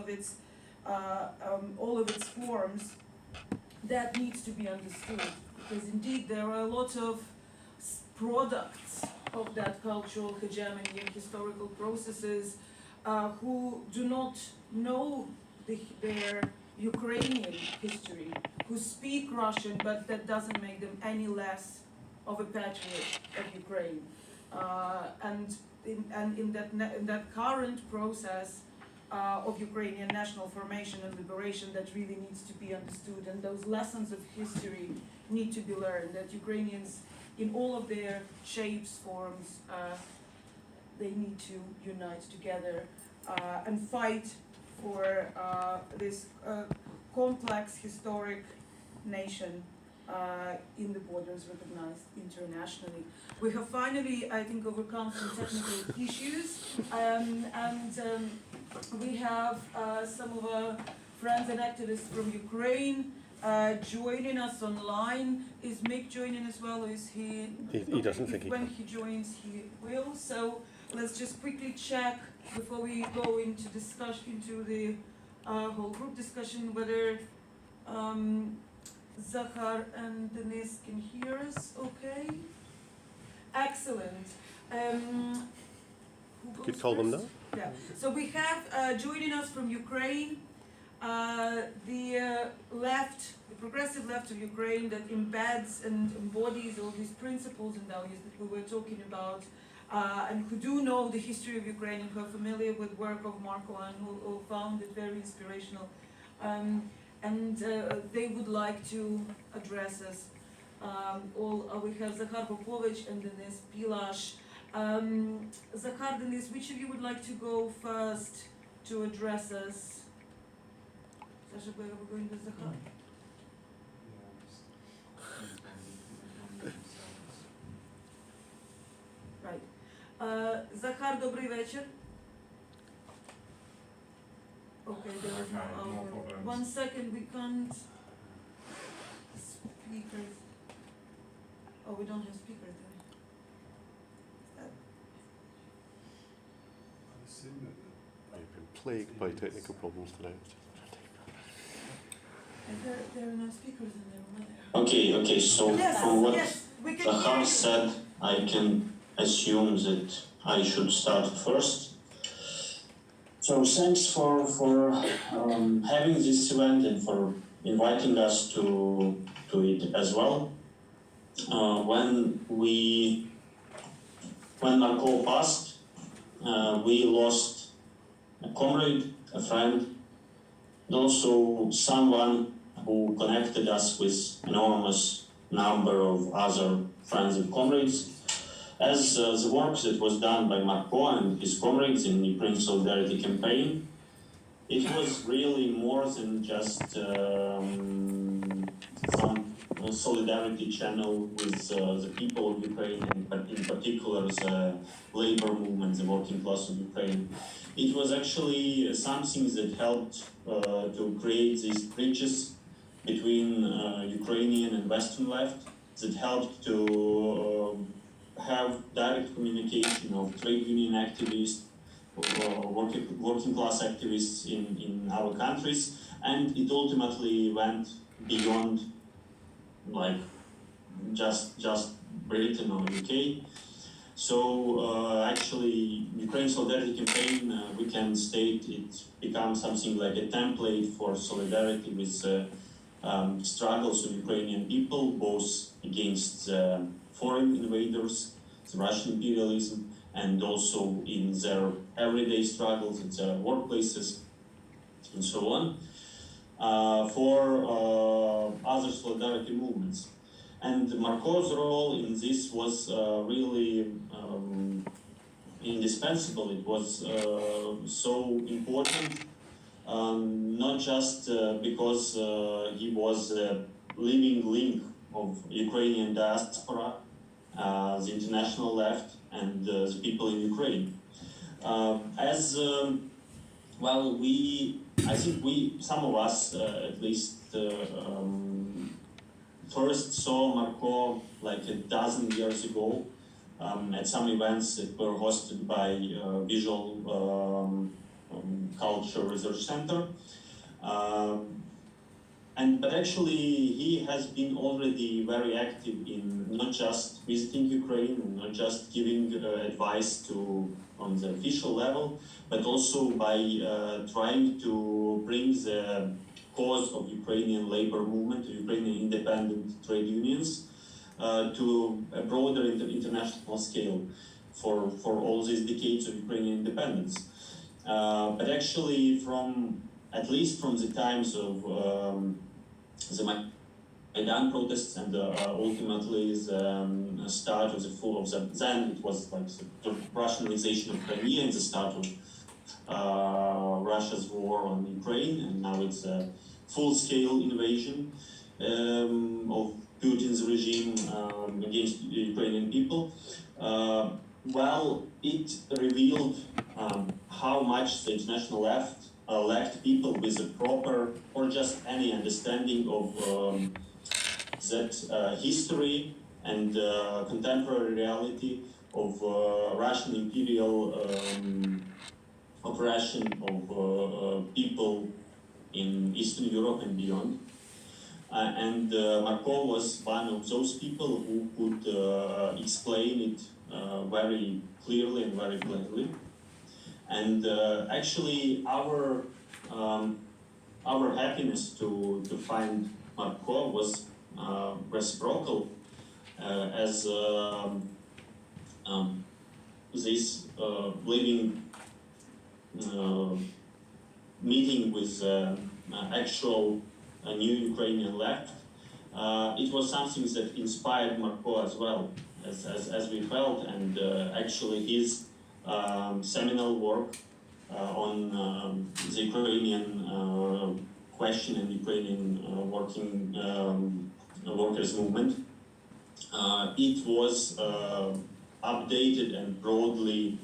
of its forms, that needs to be understood, because indeed there are a lot of products of that cultural hegemony and historical processes who do not know their Ukrainian history, who speak Russian, but that doesn't make them any less of a patriot of Ukraine. And in that current process of Ukrainian national formation and liberation, that really needs to be understood, and those lessons of history need to be learned, that Ukrainians in all of their shapes, forms, they need to unite together and fight for this complex historic nation in the borders recognized internationally. We have finally, I think, overcome some technical issues, and we have some of our friends and activists from Ukraine joining us online. Is Mick joining as well, or is he? He doesn't think he When can. he joins, he will. So let's just quickly check before we go into the whole group discussion whether Zakhar and Denise can hear us okay. Excellent. Who goes Could call them first? now. Yeah. So we have joining us from Ukraine, the progressive left of Ukraine that embeds and embodies all these principles and values that we were talking about, and who do know the history of Ukraine and who are familiar with work of Marko and who found it very inspirational. They would like to address us. We have Zakhar, Popovych, and Denise Pilash. Zakhar, Denise, which of you would like to go first to address us? Sasha, we're going with Zakhar. Right. Zakhar, добрий вечір. Okay, there is no audio. 1 second, we can't. Speakers. Oh, we don't have speakers there. I've been plagued by technical problems today. There are no speakers in there, are there? Okay, so Yes, from what yes, we can hear Zakhar you. said, I can assume that I should start first. So thanks for having this event and for inviting us to it as well. When Marko passed, we lost a comrade, a friend, and also someone who connected us with enormous number of other friends and comrades. As the work that was done by Marko and his comrades in Ukraine Solidarity Campaign, it was really more than just some solidarity channel with the people of Ukraine, and in particular the labor movement, the working class of Ukraine. It was actually something that helped to create these bridges between Ukrainian and Western left, that helped to have direct communication of trade union activists, working class activists in our countries, and it ultimately went beyond like just Britain or UK. So actually, Ukraine Solidarity Campaign, we can state it becomes something like a template for solidarity with struggles of Ukrainian people, both against foreign invaders, the Russian imperialism, and also in their everyday struggles in their workplaces, and so on, for other solidarity movements. And Marko's role in this was really indispensable. It was so important, not just because he was a living link of Ukrainian diaspora, the international left, and the people in Ukraine. I think some of us at least first saw Marko like a dozen years ago at some events that were hosted by Visual Culture Research Center. But actually, he has been already very active in not just visiting Ukraine, not just giving advice on the official level, but also by trying to bring the cause of Ukrainian labor movement, to Ukrainian independent trade unions, to a broader international scale for all these decades of Ukrainian independence. But actually, at least from the times of the Maidan protests and ultimately the start of then it was like the Russianization of Crimea and the start of Russia's war on Ukraine, and now it's a full-scale invasion of Putin's regime against the Ukrainian people. It revealed how much the international left lacked people with a proper or just any understanding of that history and contemporary reality of Russian imperial oppression of people in Eastern Europe and beyond. And Marko was one of those people who could explain it very clearly and very plainly. And actually, our happiness to find Marko was reciprocal, as this living meeting with actual new Ukrainian left, it was something that inspired Marko as well, as we felt, and actually his seminal work on the Ukrainian question and Ukrainian working workers movement. It was updated and broadly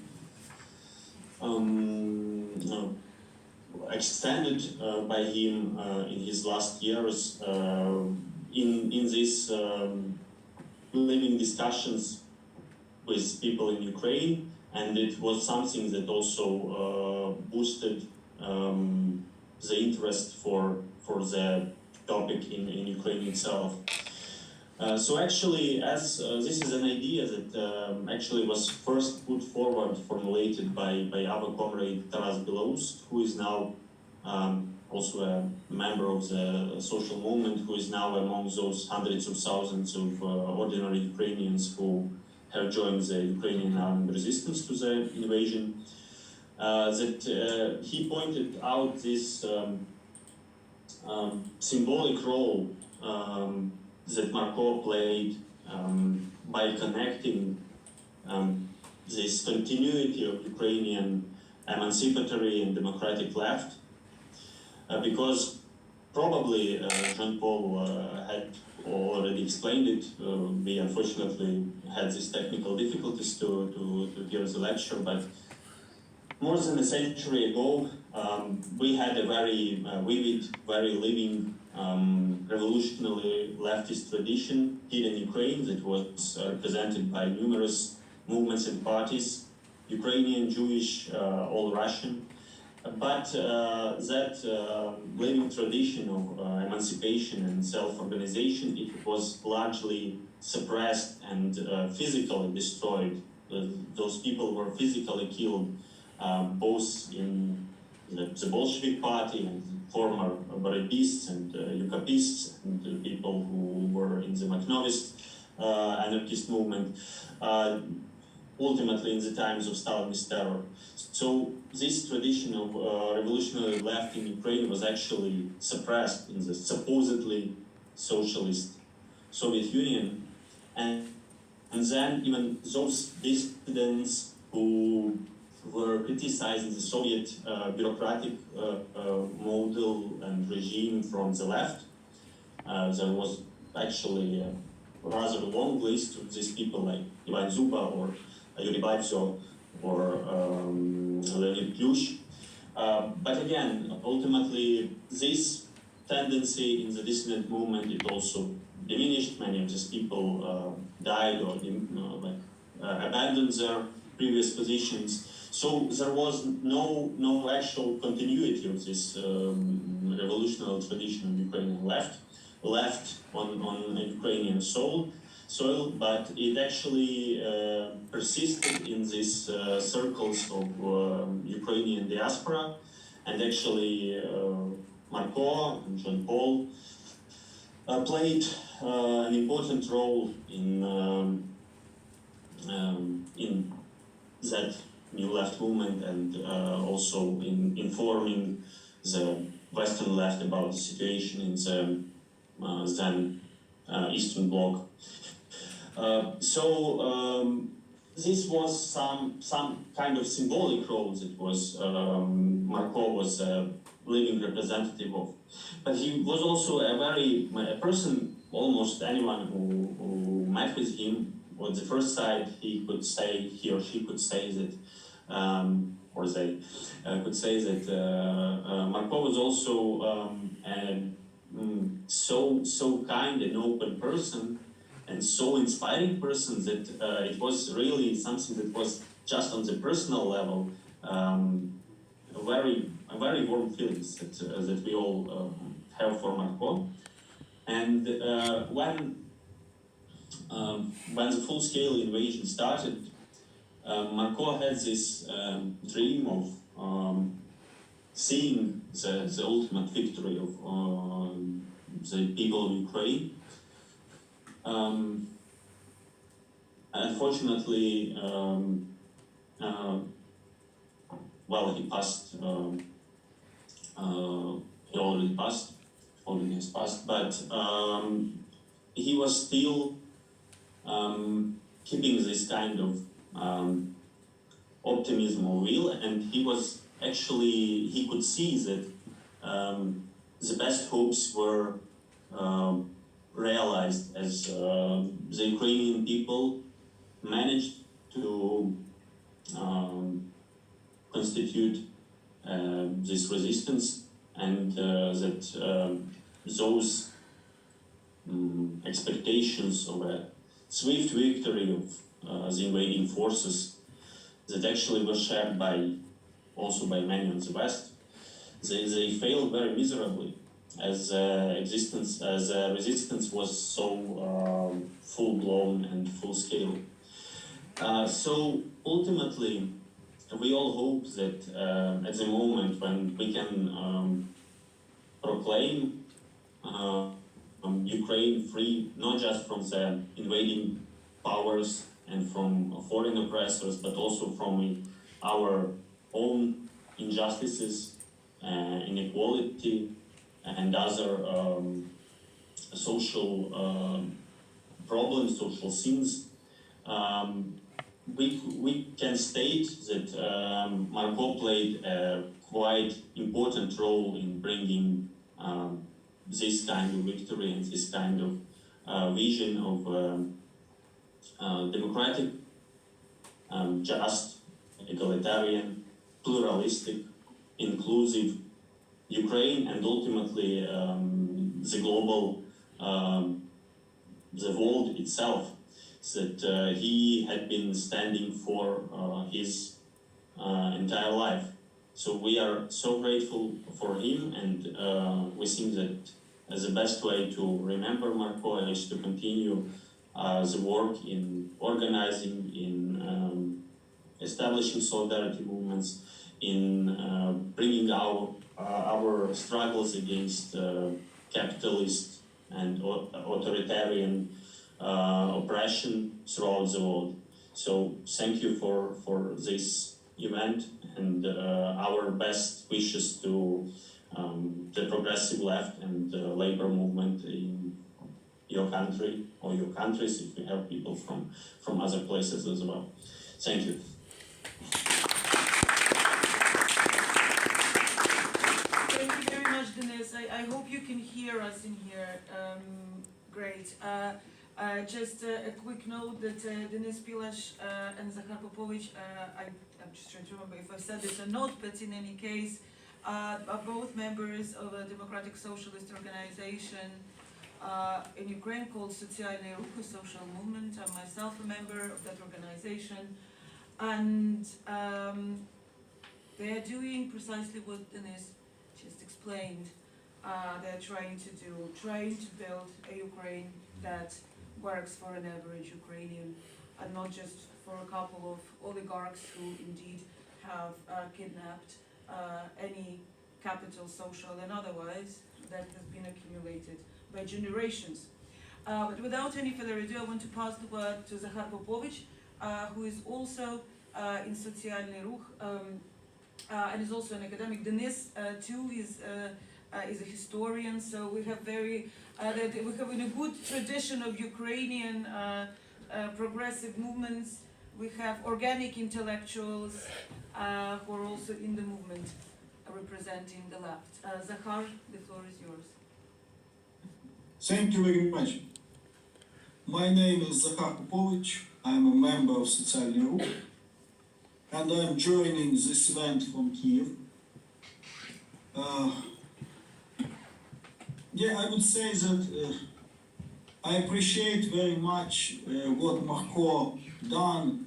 extended by him in his last years in these living discussions with people in Ukraine, and it was something that also boosted the interest for the topic in Ukraine itself. So actually, as this is an idea that actually was first put forward, formulated by our comrade Taras Belarus, who is now also a member of the social movement, who is now among those hundreds of thousands of ordinary Ukrainians who have joined the Ukrainian armed resistance to the invasion, that he pointed out this symbolic role that Marko played by connecting this continuity of Ukrainian emancipatory and democratic left, because probably John-Paul had already explained it. We unfortunately had these technical difficulties to hear the lecture, but more than a century ago, we had a very vivid, very living revolutionary leftist tradition here in Ukraine that was represented by numerous movements and parties, Ukrainian, Jewish, all Russian. But that living tradition of emancipation and self-organization, it was largely suppressed and physically destroyed. Those people were physically killed, both in the Bolshevik party and former Boribists and Yukapists and people who were in the Makhnovist anarchist movement, ultimately in the times of Stalinist terror. So this tradition of revolutionary left in Ukraine was actually suppressed in the supposedly socialist Soviet Union, and then even those dissidents who were criticizing the Soviet bureaucratic model and regime from the left. There was actually a rather long list of these people like Ivan Zuba or Yuri Baitso or Leonid Pilash. But again, ultimately, this tendency in the dissident movement, it also diminished. Many of these people died or abandoned their previous positions. So there was no actual continuity of this revolutionary tradition of Ukrainian left on Ukrainian soil, but it actually persisted in these circles of Ukrainian diaspora, and actually Marko and John-Paul played an important role in that new left movement, and also in informing the Western left about the situation in the then Eastern Bloc. This was some kind of symbolic role that was Marko was a living representative of, but he was also a person. Almost anyone who met with him on the first sight, he or she could say that, or they could say that Marko was also so kind and open person and so inspiring person that it was really something that was just on the personal level, a very warm feelings that we all have for Marko. And when the full-scale invasion started, Marko had this dream of seeing the ultimate victory of the people of Ukraine. Unfortunately, well, he passed. He already has passed, but he was still keeping this kind of optimism or will, and he could see that the best hopes were realized as the Ukrainian people managed to constitute this resistance, and that those expectations of a swift victory of the invading forces that actually were shared also by many in the West, they failed very miserably, as resistance was so full-blown and full-scale. So ultimately, we all hope that at the moment when we can proclaim Ukraine free, not just from the invading powers and from foreign oppressors, but also from our own injustices, inequality, and other social problems, social sins. We can state that Marko played a quite important role in bringing this kind of victory and this kind of vision of democratic, just, egalitarian, pluralistic, inclusive Ukraine, and ultimately the global, the world itself, that he had been standing for his entire life. So we are so grateful for him, and we think that the best way to remember Marko is to continue the work in organizing, in establishing solidarity movements, in bringing our struggles against capitalist and authoritarian oppression throughout the world. So thank you for this event, and our best wishes to the progressive left and the labor movement in your country or your countries, if we have people from other places as well. Thank you. Thank you very much, Denis. I hope you can hear us in here. Great. Just a quick note that Denis Pilash and Zakhar Popovych, I'm just trying to remember if I said this or not, but in any case, are both members of a democratic socialist organization in Ukraine called Socialny Ruch, a social movement. I'm myself a member of that organization, and they are doing precisely what Denis just explained. They're trying to build a Ukraine that works for an average Ukrainian, and not just for a couple of oligarchs who indeed have kidnapped any capital, social and otherwise, that has been accumulated by generations. But without any further ado, I want to pass the word to Zakhar Popovych, who is also in Socialny Ruch and is also an academic. Denis too is a historian, so we have we have in a good tradition of Ukrainian progressive movements. We have organic intellectuals who are also in the movement representing the left. Zakhar, the floor is yours. Thank you very much. My name is Zakhar Popovych. I'm a member of Socialny Ruch, and I'm joining this event from Kiev. I would say that I appreciate very much what Marko done,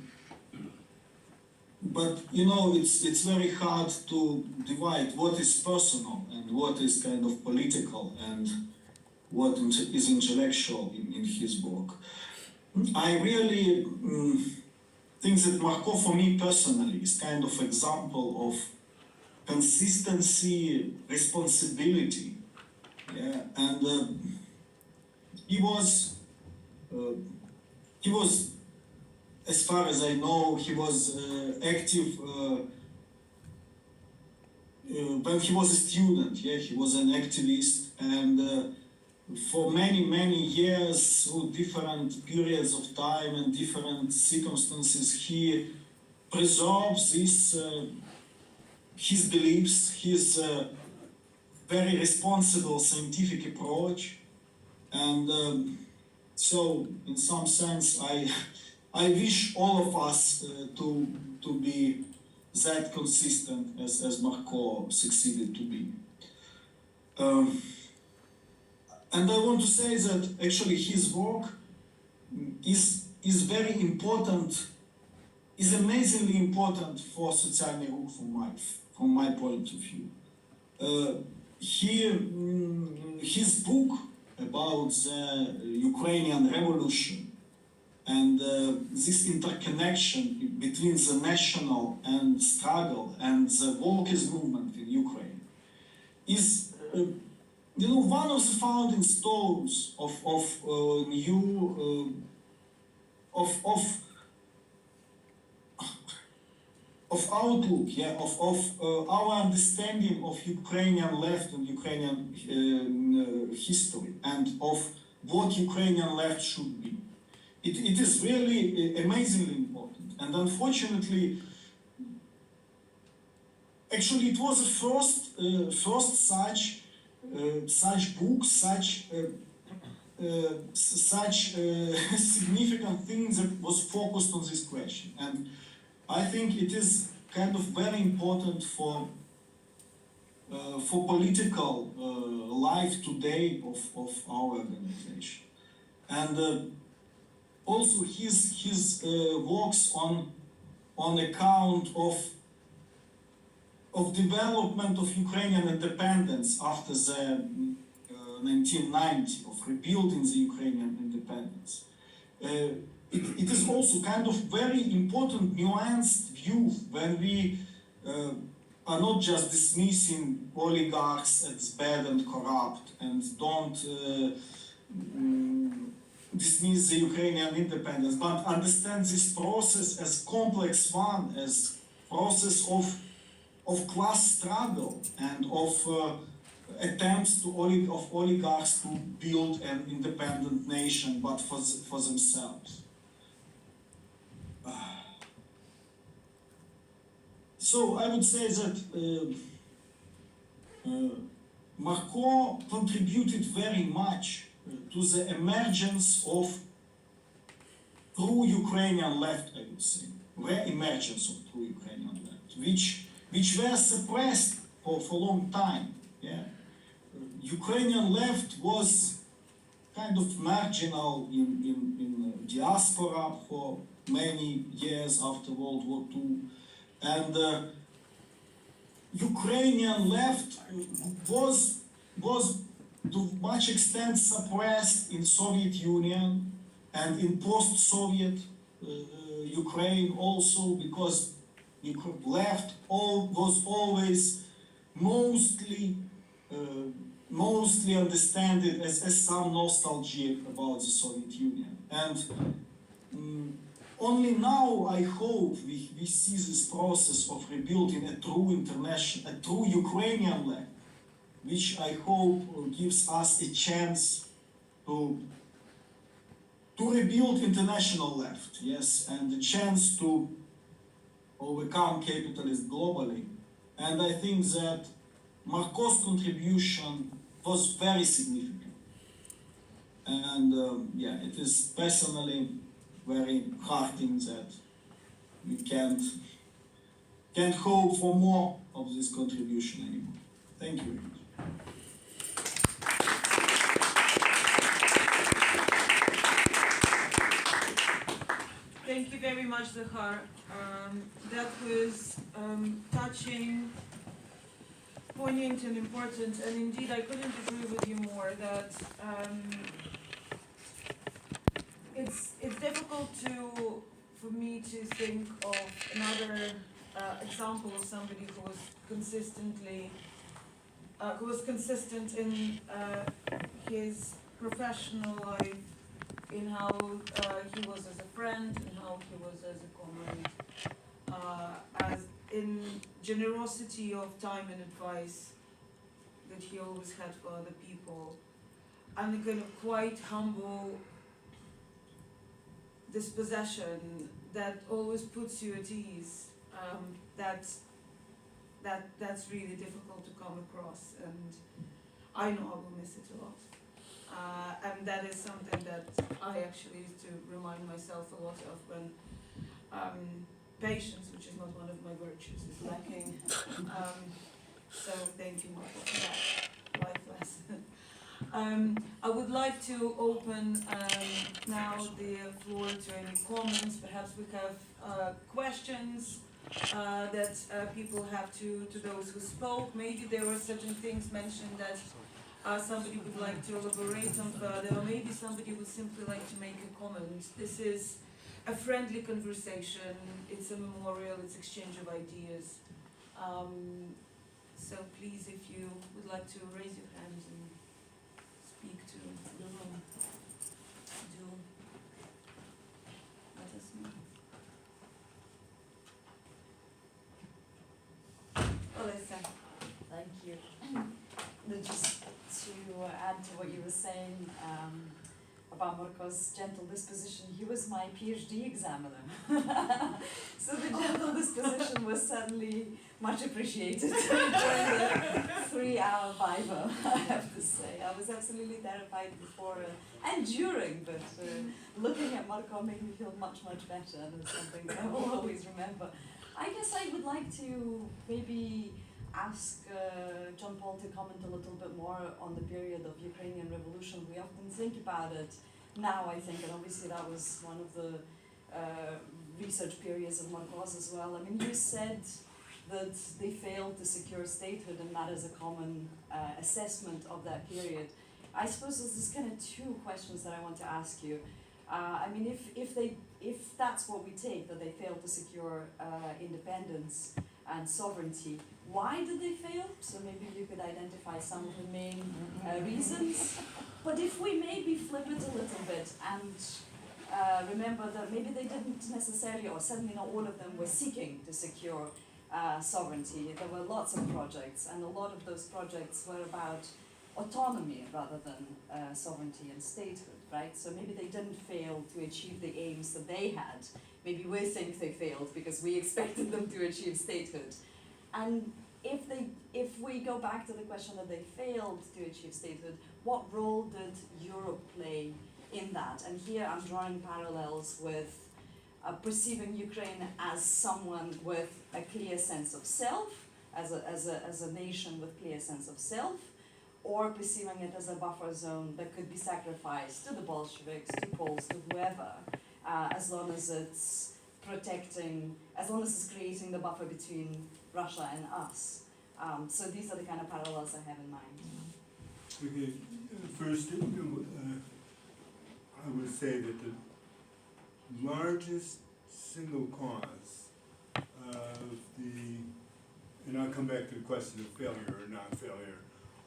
but you know, it's very hard to divide what is personal and what is kind of political and what is intellectual in his work. I really think that Marko, for me personally, is kind of example of consistency, responsibility, yeah, and he was, as far as I know, he was active when he was a student. Yeah, he was an activist, and for many years, through different periods of time and different circumstances, he preserves this. His beliefs, his very responsible scientific approach, and so in some sense I wish all of us to be that consistent as Marko succeeded to be. And I want to say that actually his work is very important, is amazingly important for Socialny Ruch from my point of view. His book about the Ukrainian revolution and this interconnection between the national and struggle and the workers' movement in Ukraine is, you know, one of the founding stones of outlook, yeah, of our understanding of Ukrainian left and Ukrainian history and of what Ukrainian left should be. It is really amazingly important, and unfortunately, actually, it was the first such book, such significant thing that was focused on this question, and I think it is kind of very important for political life today of our organization, and also his works on account of development of Ukrainian independence after the 1990, of rebuilding the Ukrainian independence. It is also kind of very important nuanced view when we are not just dismissing oligarchs as bad and corrupt and don't dismiss the Ukrainian independence, but understand this process as complex one, as process of class struggle and of attempts of oligarchs to build an independent nation, but for themselves. So I would say that Marko contributed very much to the emergence of true Ukrainian left, I would say, re-emergence of true Ukrainian left, which were suppressed for a long time. Yeah, Ukrainian left was kind of marginal in diaspora for many years after World War II, and Ukrainian left was to much extent suppressed in Soviet Union and in post-Soviet Ukraine also, because left was always mostly understood as some nostalgia about the Soviet Union. And only now, I hope, we see this process of rebuilding a true Ukrainian left, which I hope gives us a chance to rebuild international left, yes, and the chance to overcome capitalism globally. And I think that Marko's contribution was very significant. And yeah, it is personally very heartening that we can't hope for more of this contribution anymore. Thank you very much. Thank you very much, Zakhar. That was touching, poignant and important, and indeed I couldn't agree with you more that it's difficult for me to think of another example of somebody who was consistent in his professional life, in how he was as a friend, and how he was as a comrade, as in generosity of time and advice that he always had for other people, and a kind of quite humble dispossession that always puts you at ease. That's really difficult to come across, and I know I will miss it a lot. And that is something that I actually used to remind myself a lot of when patience, which is not one of my virtues, is lacking. So thank you, Marko, for that life lesson. I would like to open now the floor to any comments. Perhaps we have questions that people have to those who spoke. Maybe there were certain things mentioned that somebody would like to elaborate on further, or maybe somebody would simply like to make a comment. This is a friendly conversation, it's a memorial, it's exchange of ideas. So please, if you would like to raise your hands and speak to the room, do let us know. Alyssa. Thank you. Just to add to what you were saying about Marko's gentle disposition, he was my PhD examiner. So the gentle disposition was certainly much appreciated during the 3-hour Viva, I have to say. I was absolutely terrified before and during, but looking at Marko made me feel much, much better, and it's something that I will always remember. I guess I would like to maybe ask John-Paul to comment a little bit more on the period of Ukrainian revolution. We often think about it now, I think, and obviously that was one of the research periods of Marko's as well. I mean, you said that they failed to secure statehood, and that is a common assessment of that period. I suppose there's kind of two questions that I want to ask you. I mean, if that's what we take, that they failed to secure independence and sovereignty, why did they fail? So maybe you could identify some of the main reasons. But if we maybe flip it a little bit and remember that maybe they didn't necessarily, or certainly not all of them, were seeking to secure sovereignty. There were lots of projects, and a lot of those projects were about autonomy rather than sovereignty and statehood, right? So maybe they didn't fail to achieve the aims that they had. Maybe we think they failed because we expected them to achieve statehood. And if we go back to the question that they failed to achieve statehood, what role did Europe play in that? And here I'm drawing parallels with perceiving Ukraine as someone with a clear sense of self, as a nation with clear sense of self, or perceiving it as a buffer zone that could be sacrificed to the Bolsheviks, to Poles, to whoever, as long as it's creating the buffer between Russia and us. So these are the kind of parallels I have in mind. Okay, first, I would say that the largest single cause of and I'll come back to the question of failure or non-failure,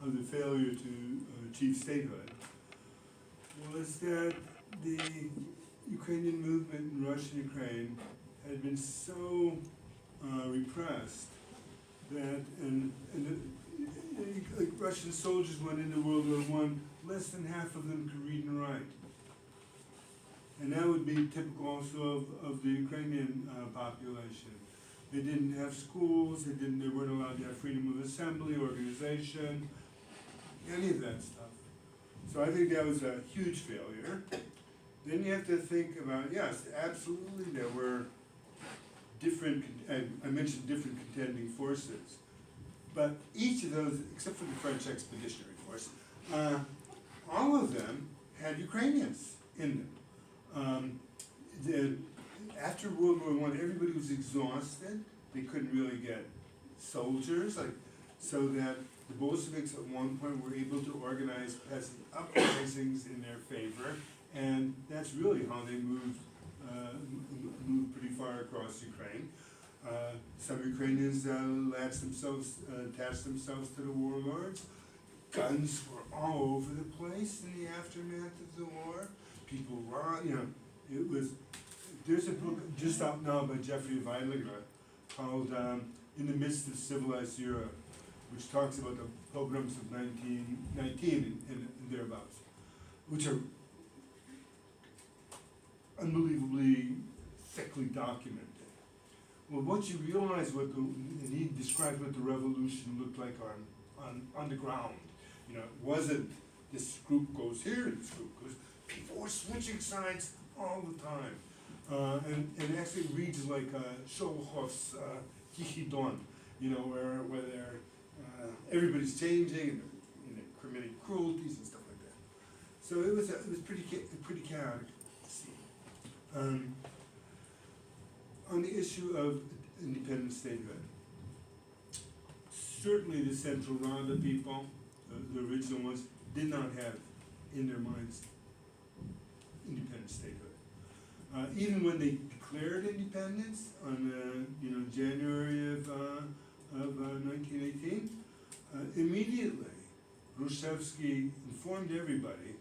of the failure to achieve statehood, was that the Ukrainian movement in Russian Ukraine had been so repressed that, like Russian soldiers went into World War I, less than half of them could read and write. And that would be typical also of the Ukrainian population. They didn't have schools, they weren't allowed to have freedom of assembly, organization, any of that stuff. So I think that was a huge failure. Then you have to think about, yes, absolutely there were different, I mentioned different contending forces, but each of those, except for the French Expeditionary Force, all of them had Ukrainians in them. after World War I, everybody was exhausted. They couldn't really get soldiers, so that the Bolsheviks at one point were able to organize peasant uprisings in their favor, and that's really how they moved pretty far across Ukraine. Some Ukrainians attached themselves to the warlords. Guns were all over the place in the aftermath of the war. People were, it was. There's a book just out now by Jeffrey Weiliger called "In the Midst of Civilized Europe," which talks about the pogroms of 1919 and thereabouts, which are unbelievably thickly documented. Well, once you realize and he described what the revolution looked like on the ground. It wasn't this group goes here and this group goes. People were switching sides all the time, and actually it reads like Sholohov's Yichidon, where they're everybody's changing and they're committing cruelties and stuff like that. So it was pretty chaotic. On the issue of independent statehood, certainly the Central Rada people, the original ones, did not have in their minds independent statehood. Even when they declared independence on January of 1918, immediately Grushevsky informed everybody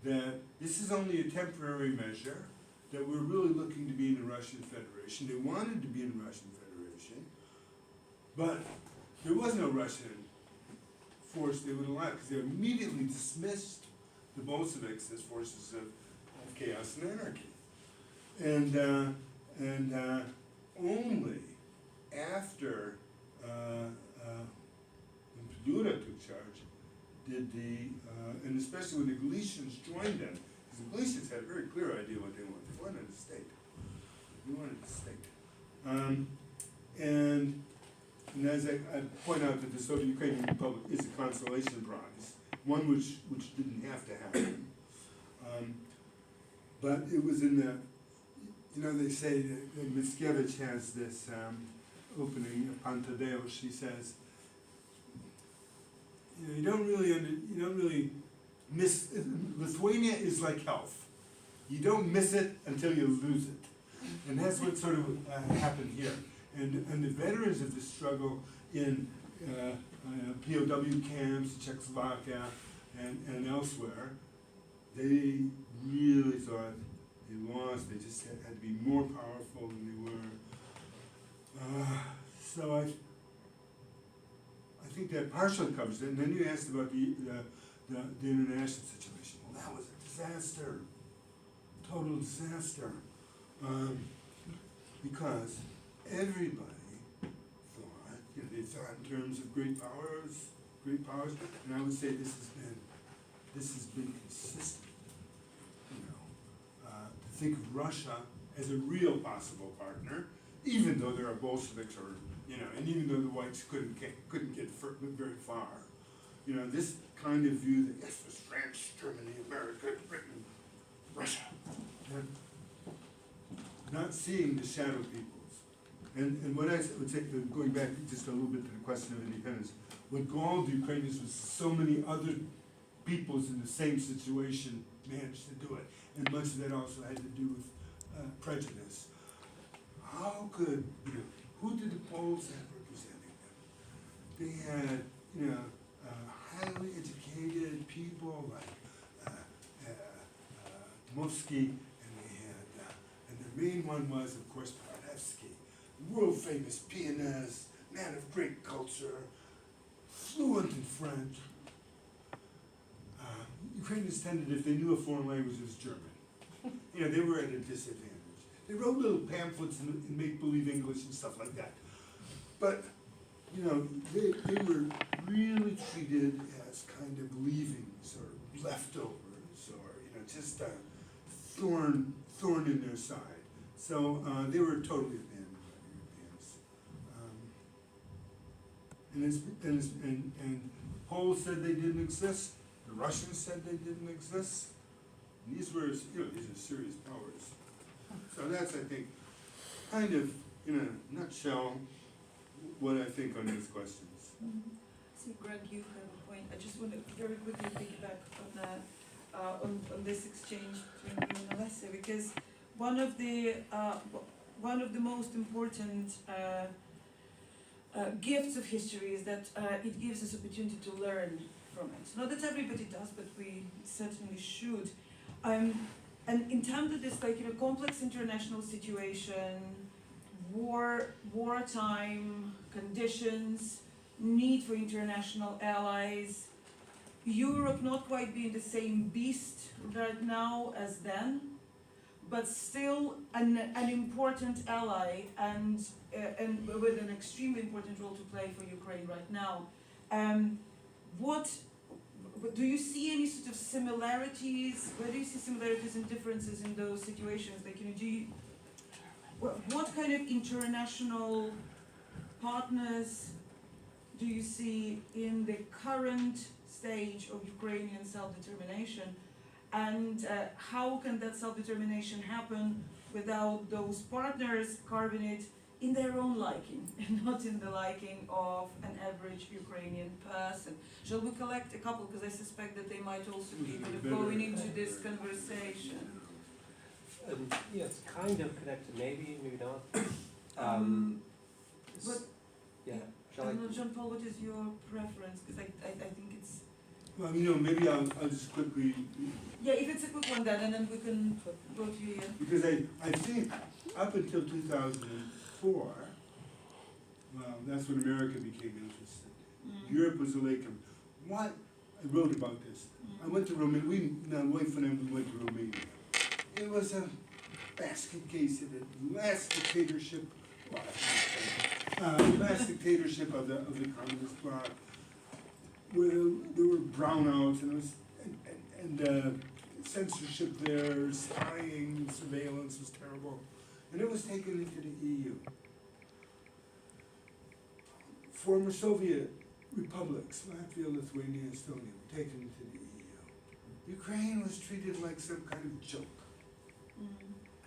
that this is only a temporary measure, that we're really looking to be in the Russian Federation. They wanted to be in the Russian Federation, but there was no Russian force they would allow, because they immediately dismissed the Bolsheviks as forces of chaos and anarchy. And only after when Pedura took charge did and especially when the Galicians joined them, because the Galicians had a very clear idea what they wanted. They wanted a state. They wanted a state. And as I point out that the Soviet Ukrainian Republic is a consolation prize, one which didn't have to happen. But it was in the, they say that Mickiewicz has this opening of Pantadeo. She says, you don't really miss, Lithuania is like health. You don't miss it until you lose it. And that's what sort of happened here. And the veterans of the struggle in POW camps, Czechoslovakia, and elsewhere, they really thought they lost. They just had to be more powerful than they were. So I think that partially covers it. And then you asked about the international situation. Well, that was a disaster, total disaster, because everybody thought, they thought in terms of great powers, and I would say this has been consistent. To think of Russia as a real possible partner, even though there are Bolsheviks, and even though the whites couldn't get very far. This kind of view that yes, there's France, Germany, America, Britain, Russia, not seeing the shadow peoples. And what I would say, going back just a little bit to the question of independence, what galled the Ukrainians was so many other peoples in the same situation managed to do it. And much of that also had to do with prejudice. How could, who did the Poles have representing them? They had, highly educated people like Dmowski, and they had, and the main one was, of course, Popovych, world famous pianist, man of great culture, fluent in French. Ukrainians tended, if they knew a foreign language, it was German. They were at a disadvantage. They wrote little pamphlets in make-believe English and stuff like that. But, they were really treated as kind of leavings or leftovers or, just a thorn in their side. So they were totally abandoned by the Europeans. And Poles said they didn't exist. The Russians said they didn't exist. And these are serious powers. So that's, I think, kind of, in a nutshell, what I think on these questions. See, Greg, you have a point. I just want to very quickly piggyback on that, on this exchange between you and Alessia, because one of the most important gifts of history is that it gives us opportunity to learn from it. Not that everybody does, but we certainly should. And in terms of this, like, complex international situation, wartime conditions, need for international allies, Europe not quite being the same beast right now as then, but still an important ally and with an extremely important role to play for Ukraine right now. What do you see any sort of similarities? Where do you see similarities and differences in those situations? Like, what kind of international partners do you see in the current stage of Ukrainian self-determination? And how can that self-determination happen without those partners carving it in their own liking and not in the liking of an average Ukrainian person? Shall we collect a couple? Because I suspect that they might also be kind of going into this conversation. Yeah, it's kind of connected, maybe not. But Yeah, I shall I? don't know, John-Paul, what is your preference? Because I think it's, Well, maybe I'll just quickly, yeah, if it's a quick one then, and then we can go to you, Ian. because I think up until 2004, well, that's when America became interested. Europe was a lake. What, I wrote about this. I went to Romania, my wife and I, we went to Romania. It was a basket case of the last dictatorship, last dictatorship of the communist bloc. Where there were brownouts and censorship there, spying, surveillance was terrible. And it was taken into the EU. Former Soviet republics, Latvia, Lithuania, Estonia, were taken into the EU. Ukraine was treated like some kind of joke.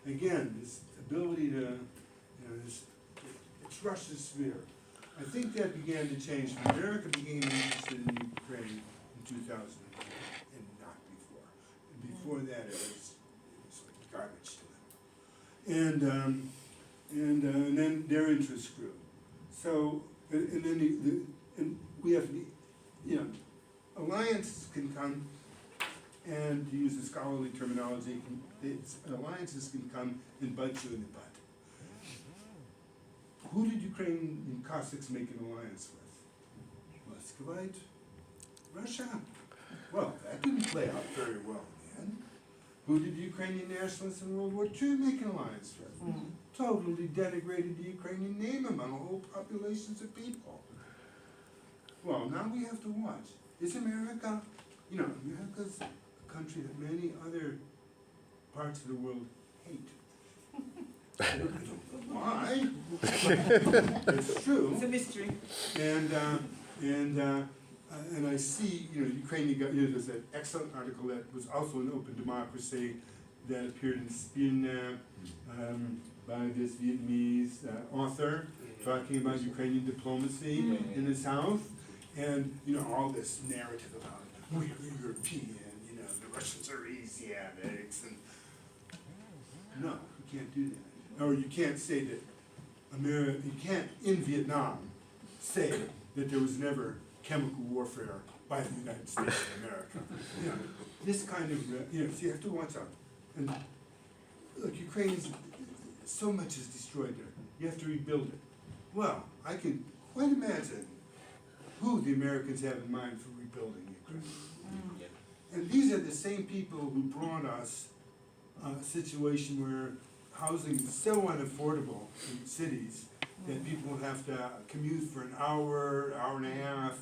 Again, this ability to, it's Russia's sphere. I think that began to change. America became interested in Ukraine in 2004 and not before. And before that, it was like garbage to them. And then their interest grew. So, and then and we have to, alliances can come, and to use the scholarly terminology, alliances can come and bite you in the butt. Who did Ukrainian Cossacks make an alliance with? Muscovite? Russia? Well, that didn't play out very well in the end. Who did the Ukrainian nationalists in World War II make an alliance with? Totally denigrated the Ukrainian name among whole populations of people. Well, now we have to watch. Is America, America's a country that many other parts of the world hate. I don't know why. It's true. It's a mystery. And I see, Ukraine got, there's that excellent article that was also in Open Democracy that appeared in Spin by this Vietnamese author talking about Ukrainian diplomacy in the South, and all this narrative about we're European, the Russians are Asiatics, and no, you can't do that. Or you can't say that you can't in Vietnam say that there was never chemical warfare by the United States of America. This kind of, so you have to watch out. And look, Ukraine is, so much is destroyed there. You have to rebuild it. Well, I can quite imagine who the Americans have in mind for rebuilding Ukraine. And these are the same people who brought us a situation where housing is so unaffordable in cities that people would have to commute for an hour and a half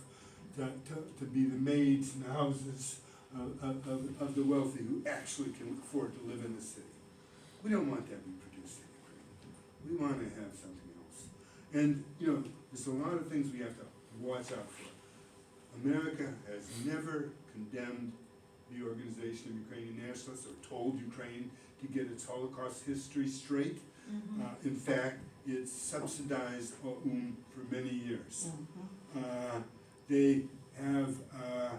to be the maids in the houses of the wealthy who actually can afford to live in the city. We don't want that reproduced in Ukraine. We want to have something else. And, there's a lot of things we have to watch out for. America has never condemned the Organization of Ukrainian Nationalists or told Ukraine to get its Holocaust history straight. Mm-hmm. In fact, it subsidized for many years. They have, I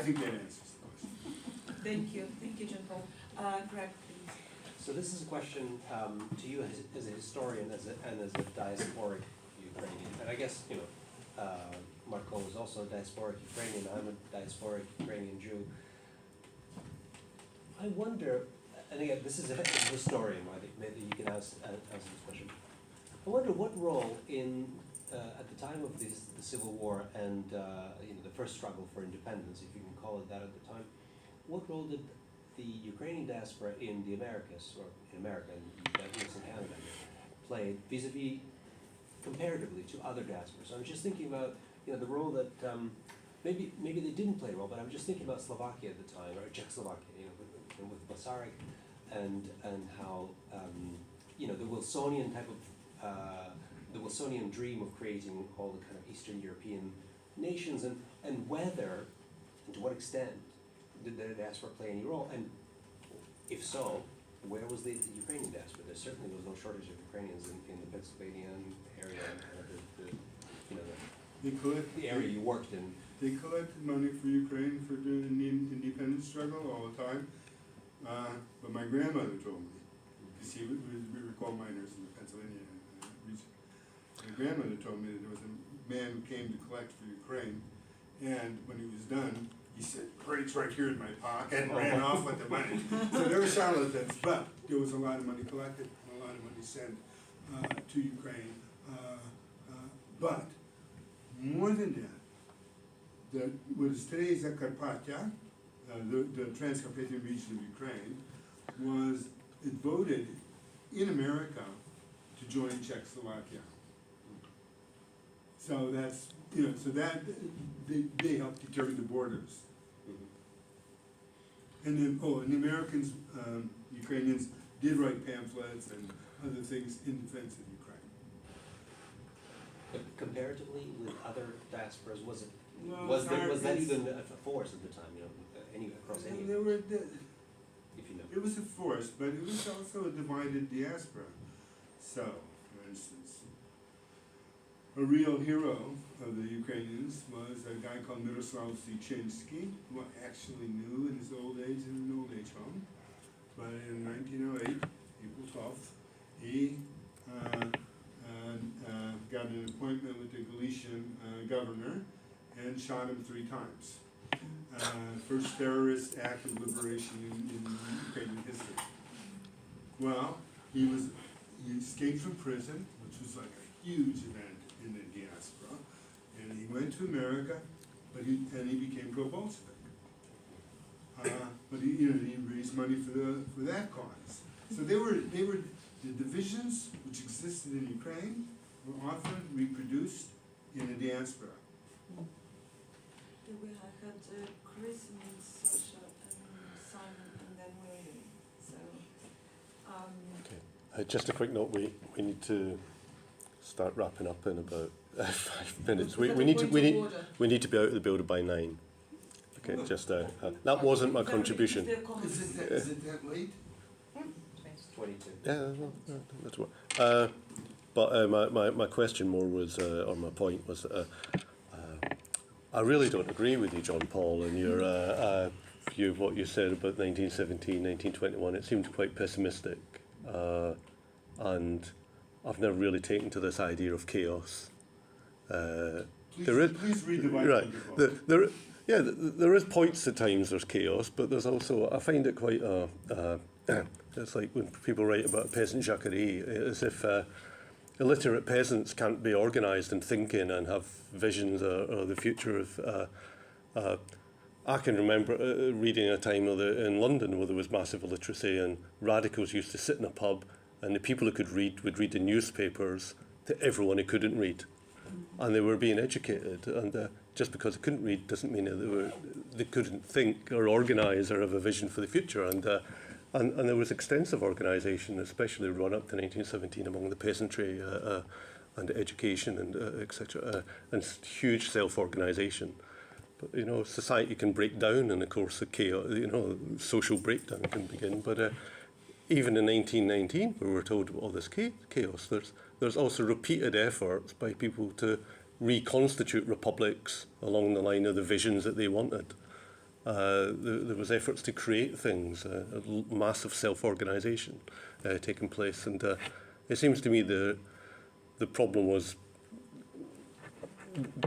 think that answers the question. Thank you, John-Paul. Greg, please. So this is a question to you as a historian and as a diasporic Ukrainian. And I guess, Marko is also a diasporic Ukrainian. I'm a diasporic Ukrainian Jew. I wonder, and again, this is a historian, I think maybe you can answer this question. I wonder what role at the time of the Civil War and the first struggle for independence, if you can call it that at the time, what role did the Ukrainian diaspora in the Americas, or in America and Canada, play vis-a-vis comparatively to other diasporas? I'm just thinking about the role that maybe they didn't play a role, but I'm just thinking about Slovakia at the time, or Czechoslovakia, with Masaryk, and how the Wilsonian type of the Wilsonian dream of creating all the kind of Eastern European nations, and whether and to what extent did the diaspora play any role, and if so, where was the Ukrainian diaspora? There certainly was no shortage of Ukrainians in the Pennsylvanian area, the area you worked in. They collected money for Ukraine for doing the independence struggle all the time. But my grandmother told me, because we were coal miners in the Pennsylvania region. My grandmother told me that there was a man who came to collect for Ukraine, and when he was done, he said, "It's right here in my pocket," and ran off with the money. So there were charlatans, but there was a lot of money collected, and a lot of money sent to Ukraine. But more than that, what is today Zakhar, the Transcarpathian region of Ukraine, it voted in America to join Czechoslovakia. So that's, they helped determine the borders. And then, and the Americans, Ukrainians did write pamphlets and other things in defense of Ukraine. But comparatively with other diasporas, was that even a force at the time? Across any? There were, If you know. it was a force, but it was also a divided diaspora. So, for instance, a real hero of the Ukrainians was a guy called Miroslav Zichinski, who I actually knew in his old age in an old age home. But in 1908, April 12th, he got an appointment with the Galician governor and shot him 3 times. First terrorist act of liberation in Ukrainian history. Well, he escaped from prison, which was like a huge event in the diaspora, and he went to America, but he became pro-Bolshevik. But he raised money for that cause. So the divisions which existed in Ukraine were often reproduced in the diaspora. We had Chris and Sasha and Simon, and then we. Just a quick note, we need to start wrapping up in about 5 minutes. We need to be out of the building by 9. Okay, just that wasn't my contribution. Is it that late? 22. Yeah, that's what. But my question more was, or my point was, I really don't agree with you, John-Paul, and your view of what you said about 1917, 1921. It seemed quite pessimistic, and I've never really taken to this idea of chaos. Please read the Bible. Right. There is points at times there's chaos, but there's also, I find it quite, it's like when people write about a peasant jacquerie, as if illiterate peasants can't be organised in thinking and have visions or the future of. I can remember reading a time in London where there was massive illiteracy, and radicals used to sit in a pub, and the people who could read would read the newspapers to everyone who couldn't read. And they were being educated, and just because they couldn't read doesn't mean that they couldn't think or organise or have a vision for the future. And there was extensive organisation, especially run up to 1917 among the peasantry and education and etc. And huge self-organisation. But society can break down in the course of chaos. Social breakdown can begin. But even in 1919, we were told about all this chaos. There's also repeated efforts by people to reconstitute republics along the line of the visions that they wanted. There was efforts to create things, a massive self-organisation taking place, and it seems to me the problem was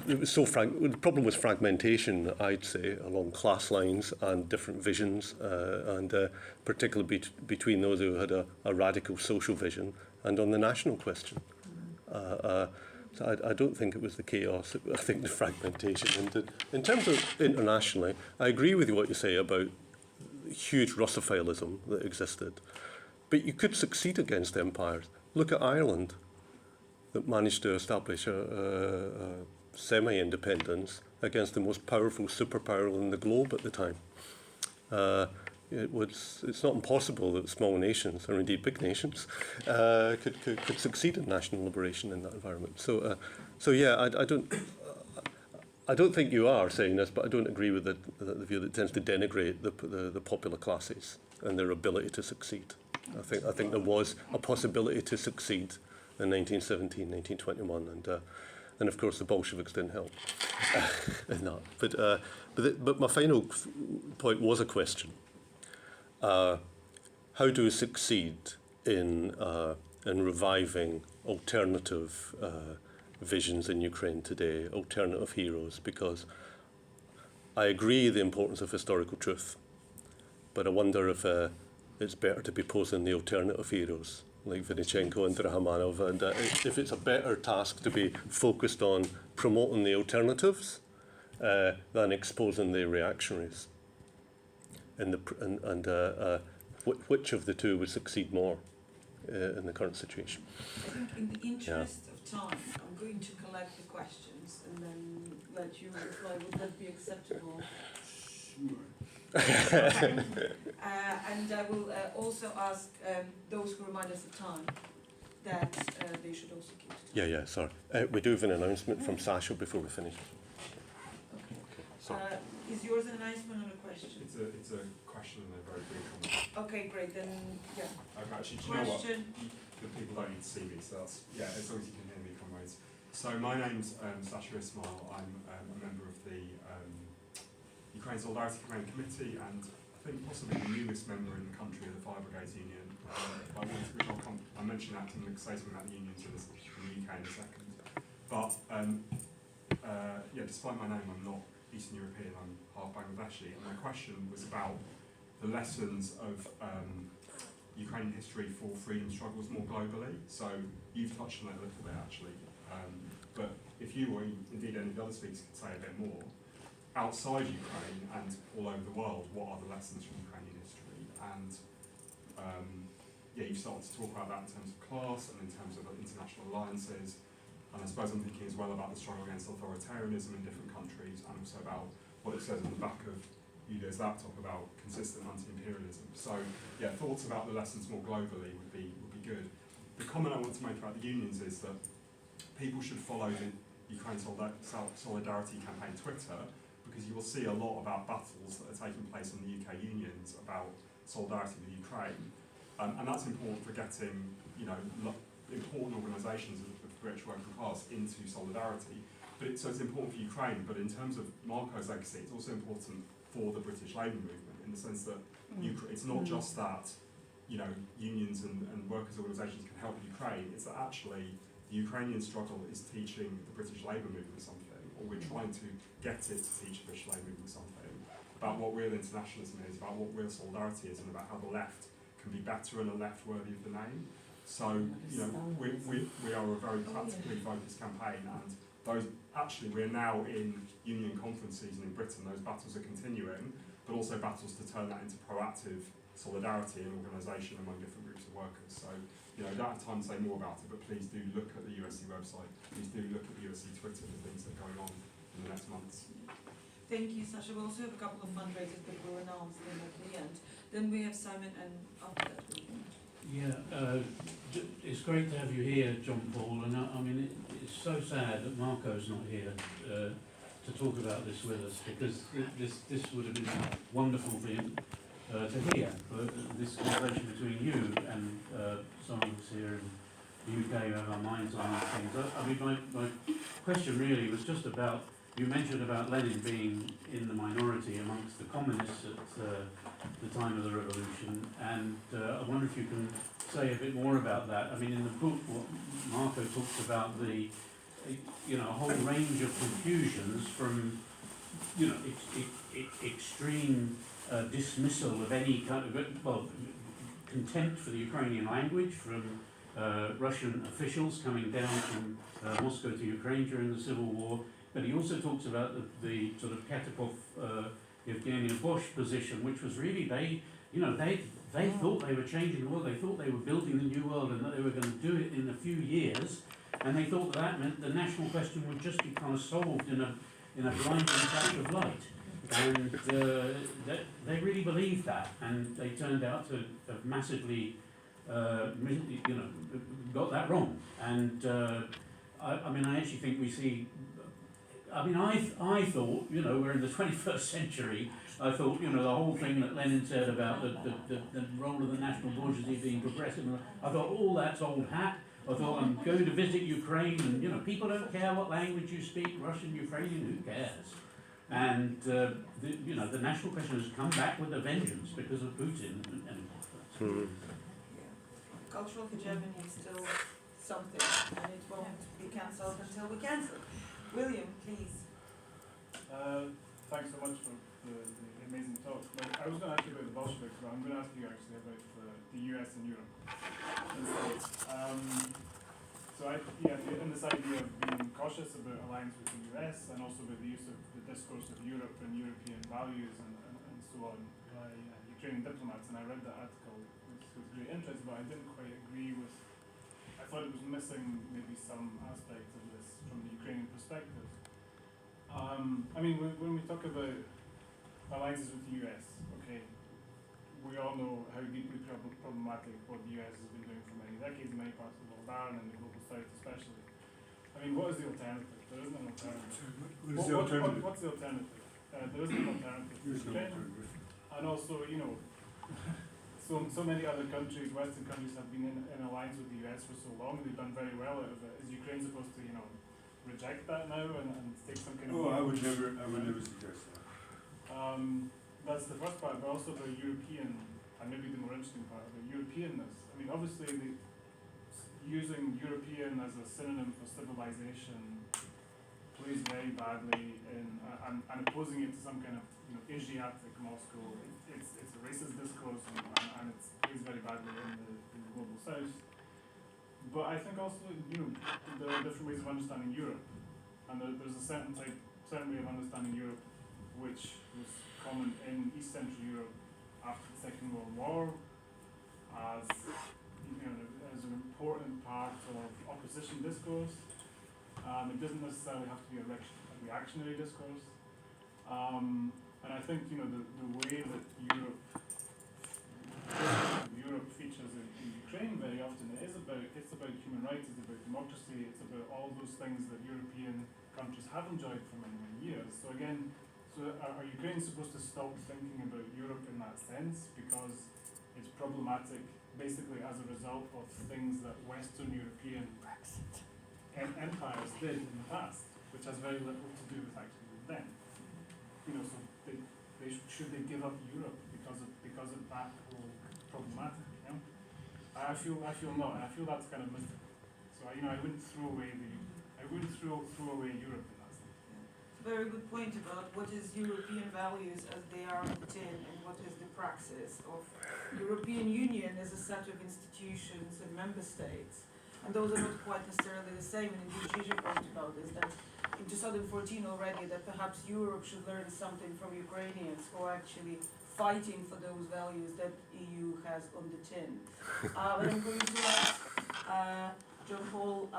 the problem was fragmentation, I'd say, along class lines and different visions, and particularly between those who had a radical social vision and on the national question. So I don't think it was the chaos, I think the fragmentation. And in terms of internationally, I agree with you what you say about huge Russophilism that existed. But you could succeed against empires. Look at Ireland, that managed to establish a semi-independence against the most powerful superpower in the globe at the time. It's not impossible that small nations, or indeed big nations, could succeed in national liberation in that environment. So yeah, I don't think you are saying this, but I don't agree with the view that tends to denigrate the popular classes and their ability to succeed. I think there was a possibility to succeed in 1917, 1921, and of course the Bolsheviks didn't help in that. But my final point was a question. How do we succeed in reviving alternative visions in Ukraine today, alternative heroes? Because I agree the importance of historical truth, but I wonder if it's better to be posing the alternative heroes like Vinichenko and Drahamanov, and if it's a better task to be focused on promoting the alternatives than exposing the reactionaries. Which of the two would succeed more in the current situation? I think in the interest of time, I'm going to collect the questions and then let you reply. Would that be acceptable? Sure. And I will also ask those who remind us of time that they should also keep to time. Yeah, sorry. We do have an announcement from Sasha before we finish. Okay. Sorry. Is yours an announcement or a question? It's a question and a very brief comment. Okay, great. Then, yeah. Actually, do you know what? Question. The people don't need to see me, so that's, yeah, as long as you can hear me, comrades. So my name's Sasha Ismail. I'm a member of the Ukraine Solidarity Command Committee, and I think possibly the newest member in the country of the Fire Brigades Union. I'll mention that and say something about the unions in the UK in a second. But yeah, despite my name, I'm not Eastern European, I'm half Bangladeshi, and my question was about the lessons of Ukrainian history for freedom struggles more globally. So you've touched on it a little bit actually, but if you or indeed any of the other speakers could say a bit more, outside Ukraine and all over the world, what are the lessons from Ukrainian history? And yeah, you've started to talk about that in terms of class and in terms of international alliances. And I suppose I'm thinking as well about the struggle against authoritarianism in different countries, and also about what it says on the back of Yulia's laptop about consistent anti-imperialism. So yeah, thoughts about the lessons more globally would be good. The comment I want to make about the unions is that people should follow the Ukraine Solidarity Campaign Twitter, because you will see a lot about battles that are taking place in the UK unions about solidarity with Ukraine, and that's important for getting, you know, important organisations of the rich working class into solidarity. But so it's important for Ukraine, but in terms of Marko's legacy, it's also important for the British Labour movement, in the sense that it's not just that, you know, unions and workers' organisations can help Ukraine, it's that actually the Ukrainian struggle is teaching the British Labour movement something, or we're trying to get it to teach the British Labour movement something about what real internationalism is, about what real solidarity is, and about how the left can be better and a left worthy of the name. So, you know, we are a very practically focused campaign, and those actually we're now in union conference season in Britain. Those battles are continuing, but also battles to turn that into proactive solidarity and organisation among different groups of workers. So, you know, I don't have time to say more about it, but please do look at the USC website. Please do look at the USC Twitter for things that are going on in the next months. Thank you, Sasha. We also have a couple of fundraisers that we'll announce them at the end. Then we have Simon, and after that we'll finish. Yeah, it's great to have you here, John-Paul, and I mean, it's so sad that Marko's not here to talk about this with us, because this would have been wonderful for him to hear this conversation between you and some of us here in the UK who have our minds on these things. I mean, my question really was just about, you mentioned about Lenin being in the minority amongst the communists at the time of the revolution, and I wonder if you can say a bit more about that. I mean, in the book, what Marko talks about a whole range of confusions from, extreme dismissal of any kind of, contempt for the Ukrainian language from Russian officials coming down from Moscow to Ukraine during the Civil War. But he also talks about the sort of Katykov, Yevgeny Bosch position, which was really they thought they were changing the world. They thought they were building the new world and that they were going to do it in a few years. And they thought that meant the national question would just be kind of solved in a blinding flash of light. And they really believed that, and they turned out to have massively, got that wrong. And I mean, I actually think we see. I mean, I thought, we're in the 21st century. I thought, the whole thing that Lenin said about the role of the national bourgeoisie being progressive, I thought all that's old hat. I thought I'm going to visit Ukraine, and people don't care what language you speak, Russian, Ukrainian, who cares? And the national question has come back with a vengeance because of Putin. Cultural hegemony is still something, and it won't be cancelled until we cancel it. William, please. Thanks so much for the amazing talk. I was going to ask you about the Bolsheviks, but I'm going to ask you actually about the US and Europe instead. In this idea of being cautious about alliance with the US and also about the use of the discourse of Europe and European values and so on by Ukrainian diplomats, and I read that article with great interest, but I didn't quite agree with, I thought it was missing maybe some aspects of this from the Ukrainian perspective. I mean, when we talk about alliances with the US, okay, we all know how deeply problematic what the US has been doing for many decades in many parts of the world, and in the global south especially. I mean, what is the alternative? There isn't an alternative. What is the alternative? What's the alternative? There isn't an alternative. There's no alternative. And also, so many other countries, Western countries, have been in alliance with the US for so long. They've done very well out of it. Is Ukraine supposed to, reject that now and take some kind of? Oh, I would never suggest that. That's the first part, but also the European, and maybe the more interesting part of it, Europeanness. I mean, obviously, using European as a synonym for civilization plays very badly in, and opposing it to some kind of Asiatic Moscow. It's a racist discourse, and it plays very badly in the global south. But I think also, there are different ways of understanding Europe, and there's a certain way of understanding Europe which was common in East Central Europe after the Second World War as an important part of opposition discourse. It doesn't necessarily have to be a reactionary discourse. And I think the way that Europe features in Ukraine very often it's about human rights, it's about democracy, it's about all those things that European countries have enjoyed for many, many years. So again, are Ukrainians supposed to stop thinking about Europe in that sense because it's problematic basically as a result of things that Western European empires did in the past, which has very little to do with actually with them. So should they give up Europe because of that whole problematic? I feel not, and I feel that's kind of missing. So I wouldn't throw away Europe in that sense. Very good point about what is European values as they are on the tin and what is the praxis of European Union as a set of institutions and member states. And those are not quite necessarily the same, and indeed Gigi pointed about this, that in 2014 already that perhaps Europe should learn something from Ukrainians who are actually fighting for those values that EU has on the tin. I'm going to let John-Paul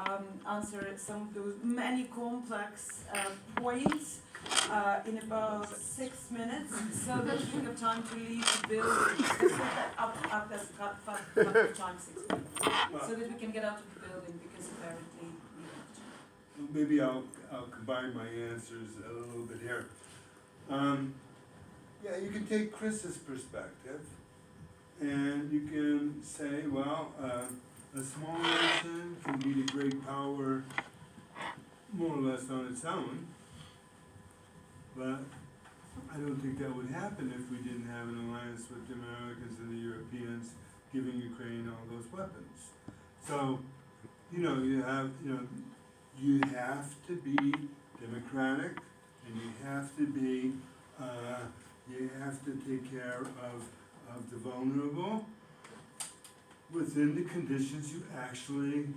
answer some of those many complex points in about 6 minutes, so that we have time to leave the building. That's time 6 minutes, so that we can get out of the building because apparently we have to. Maybe I'll combine my answers a little bit here. yeah, you can take Chris's perspective, and you can say, well, a small nation can be the great power more or less on its own, but I don't think that would happen if we didn't have an alliance with the Americans and the Europeans giving Ukraine all those weapons. So, you have to be democratic, and you have to be, you have to take care of the vulnerable within the conditions you actually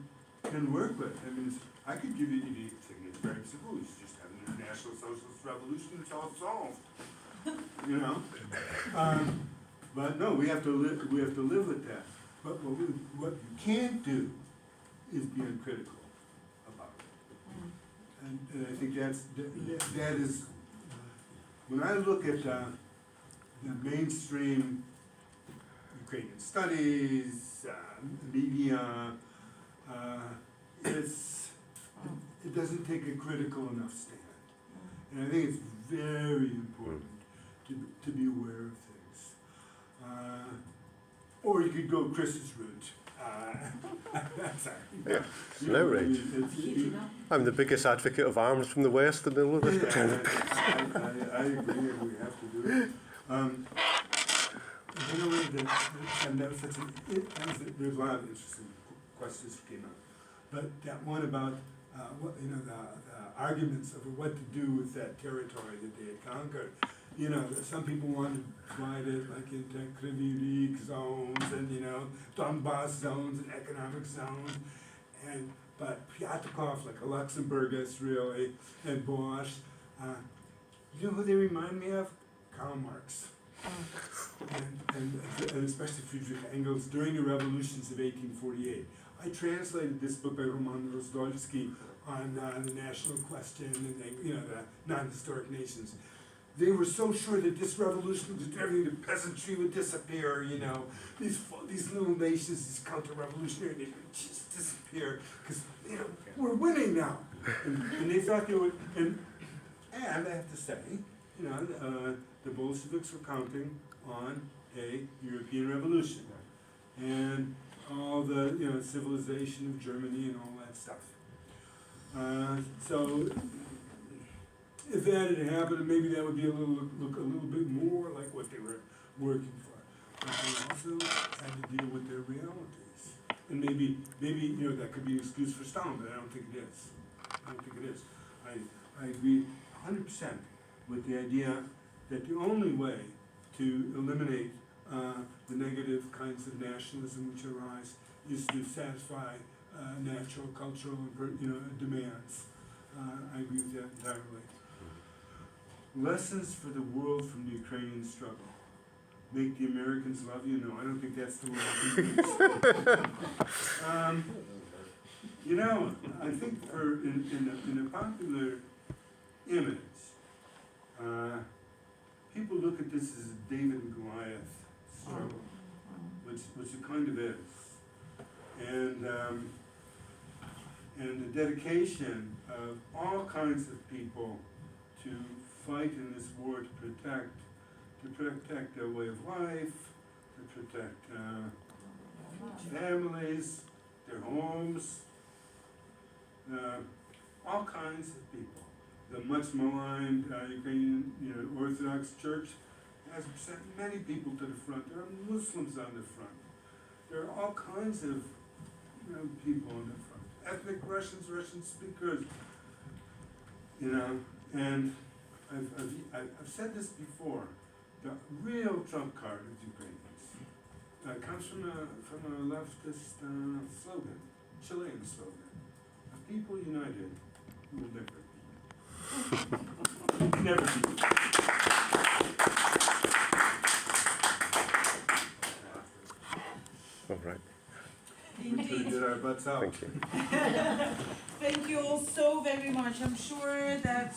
can work with. I mean, I could give you, if you think it's very simple, you just have an international socialist revolution, it's all solved. But no, we have to live with that. But what you can't do is be uncritical about it. And I think that is, when I look at the mainstream Ukrainian studies, media, it doesn't take a critical enough stand. And I think it's very important to be aware of things. Or you could go Chris's route. Yeah, no right. I'm the biggest advocate of arms from the West and all of this. I agree, and we have to do it. And that was there's a lot of interesting questions that came up. But that one about the arguments over what to do with that territory that they had conquered. Some people want to divide it like into Kryvyi Rih zones and Donbass zones and economic zones, but Pyatakov, like a Luxembourgist really, and Bosch, you know who they remind me of? Karl Marx. And especially Friedrich Engels during the revolutions of 1848. I translated this book by Roman Rozdolsky on the national question and the non-historic nations. They were so sure that this revolution was everything, the peasantry would disappear, these little nations, these counter-revolutionary nations would just disappear, because, we're winning now. And they thought they would, and I have to say, the Bolsheviks were counting on a European revolution. And all the, civilization of Germany and all that stuff. So, if that had happened, maybe that would be look a little bit more like what they were working for. But they also had to deal with their realities. And maybe that could be an excuse for Stalin, but I don't think it is. I agree 100% with the idea that the only way to eliminate the negative kinds of nationalism which arise is to satisfy natural, cultural, demands. I agree with that entirely. Lessons for the world from the Ukrainian struggle. Make the Americans love you? No, I don't think that's the word I think in a popular image, people look at this as a David and Goliath struggle, which it kind of is. And the dedication of all kinds of people to fight in this war to protect their way of life, to protect families, their homes, all kinds of people. The much maligned Ukrainian Orthodox Church has sent many people to the front. There are Muslims on the front. There are all kinds of people on the front. Ethnic Russians, Russian speakers, and I've said this before. The real trump card of Ukrainians comes from a leftist slogan, Chilean slogan: "A people united will never be." Never be. All right. Indeed. We did our butts out. Thank you. Thank you all so very much. I'm sure that